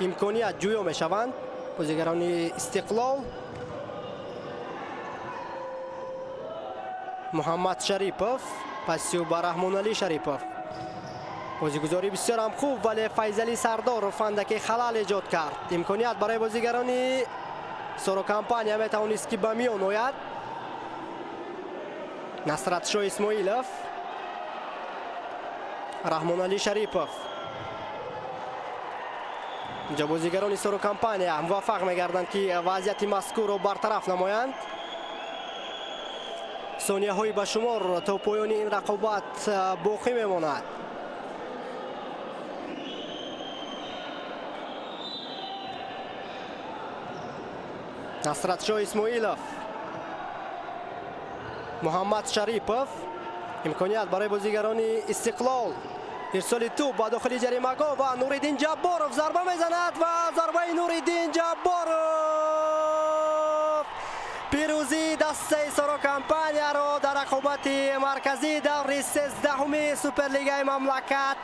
امکانیت جویا می شوند بازیگران استقلال. محمد شریپوف پسیو به رحمان علی شریپوف، بازیگزاری بسیار هم خوب ولی فیضلی سردار فندکی خلل ایجاد کرد. امکانیت برای بازیگران سورو کمپانیا می توانست که به میان آید. نصرت شاه اسماعیلوف، раҳмоналӣ шарипов. инҷо бозигарони сорокампания муваффақ мегарданд ки вазъияти мазкурро бартараф намоянд. сонияҳои ба шумор то поёни ин рақобат боқӣ мемонад. насратшоҳ исмоилов, муҳаммад шарипов. имконият барои бозигарони истиқлол. ирсоли тӯб ба дохили ҷаримагоҳ ва Нуриддин Ҷабборов зарба мезанад ва зарбаи Нуриддин Ҷабборов пирӯзии дастаи сорокампанияро дар рақобати марказии даври 13-уми Суперлигаи мамлакат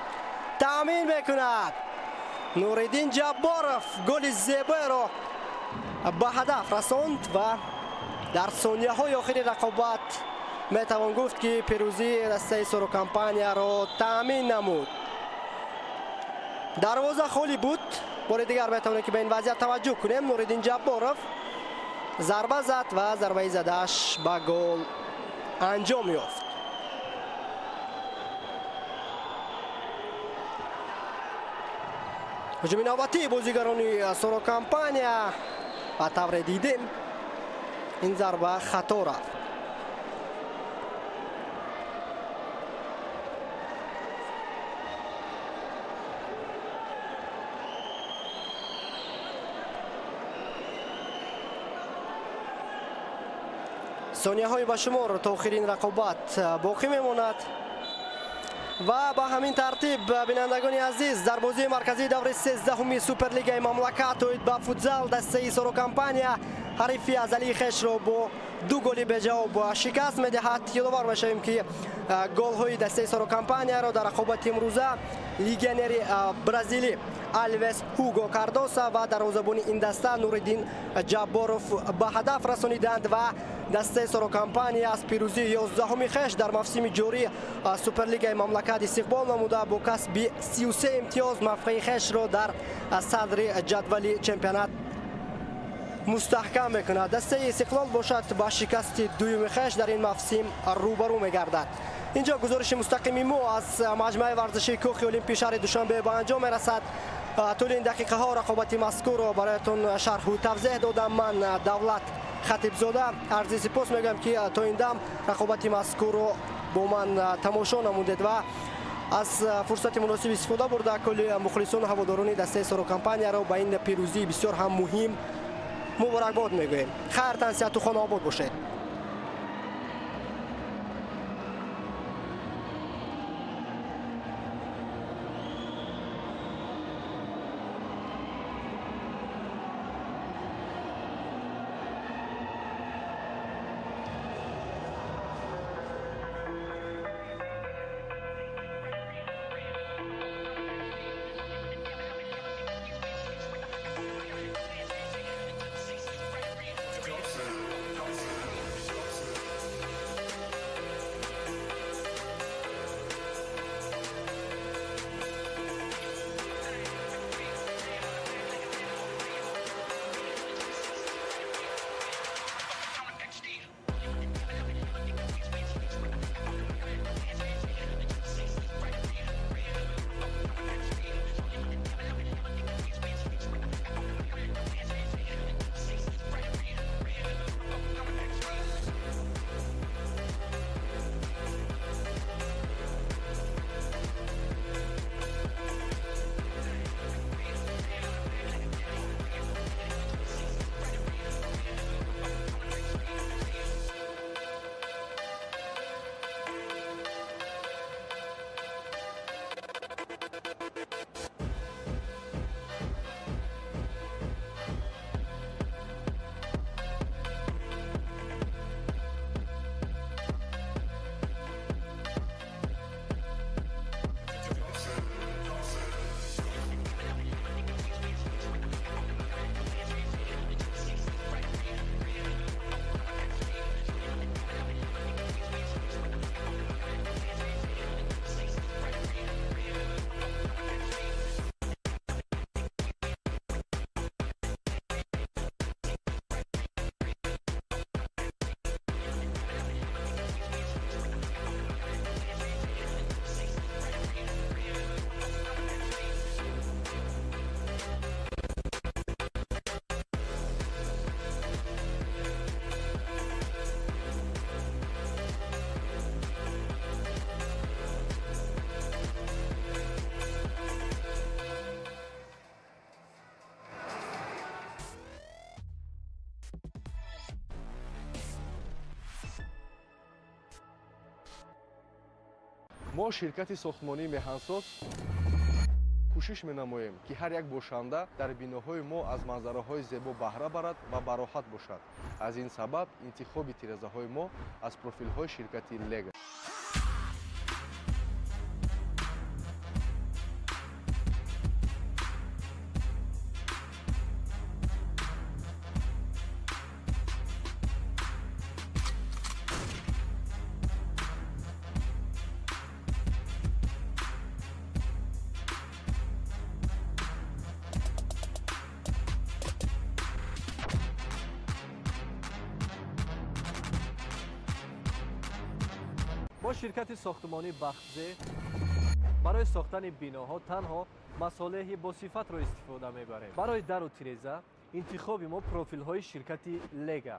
таъмин мекунад. Нуриддин Ҷабборов голи зебоеро ба ҳадаф расонд ва дар сонияҳои охири рақобат метавон гуфт ки пирӯзии дастаи сорокампанияро таъмин намуд. дарвоза холӣ буд. бори дигар метавонем ки ба ин вазъият таваҷҷӯҳ кунем. Нуриддин Ҷабборов зарба зад ва зарбаи задааш ба гол анҷом ёфт. ҳуҷуми навбатии бозигарони сорокампания ба тавре дидем ин зарба хато рафт. сонияҳои ба шумор то охирин рақобат боқӣ мемонад ва ба ҳамин тартиб бинандагони азиз дар бозии марказии даври 13-уми Суперлигаи мамлакат оид ба футзал дастаи сорокампания ҳарифи азалии хешро бо 2 голи беҷавоб шикаст медиҳад. ёдовар мешавем ки голҳои дастаи сорокампанияро дар рақобати имрӯза легионери бразилӣ Альвес Хуго Кардоса ва дарвозабони ин даста Нуриддин Ҷабборов ба ҳадаф расониданд ва дастаи сорокампания аз пирӯзии 11-уми хеш дар мавсими ҷорӣ Суперлигаи мамлакат истиқбол намуда бо касби 33 имтиёз мавқеи хешро дар садри ҷадвали чемпионат мустаҳкам мекунад. дастаи истиқлол бошад ба шикасти 2-уми хеш дар ин мавсим рӯбарӯ мегардад. инҷо гузориши мустақими мо аз маҷмӯаи варзишии кӯхи олимпии шаҳри Душанбе ба анҷом мерасад. тӯли ин дақиқаҳо рақобати мазкурро бароятон шарҳу тавзеҳ додам. ман Давлат Хатибзода арзи сипос мегӯям ки то ин дам рақобати мазкурро бо ман тамошо намудед ва аз фурсати муносиб истифода бурда кӯли мухлисону ҳаводорони дастаи сорокампанияро ба ин пирӯзии бисёр ҳам муҳим муборакбод мегӯем. хайртан, сиҳату хонаобод бошед. мо ширкати сохтмонии меҳансоз кӯшиш менамоем ки ҳар як бошанда дар биноҳои мо аз манзараҳои зебо баҳра барад ва бароҳат бошад. Аз ин сабаб интихоби тирезаҳои мо аз профилҳои ширкати Лего. мо ширкати сохтмонии Бахтзе барои сохтани биноҳо танҳо масолеҳи босифатро истифода мебарем. Барои дару тиреза интихоби мо профилҳои ширкати Лего.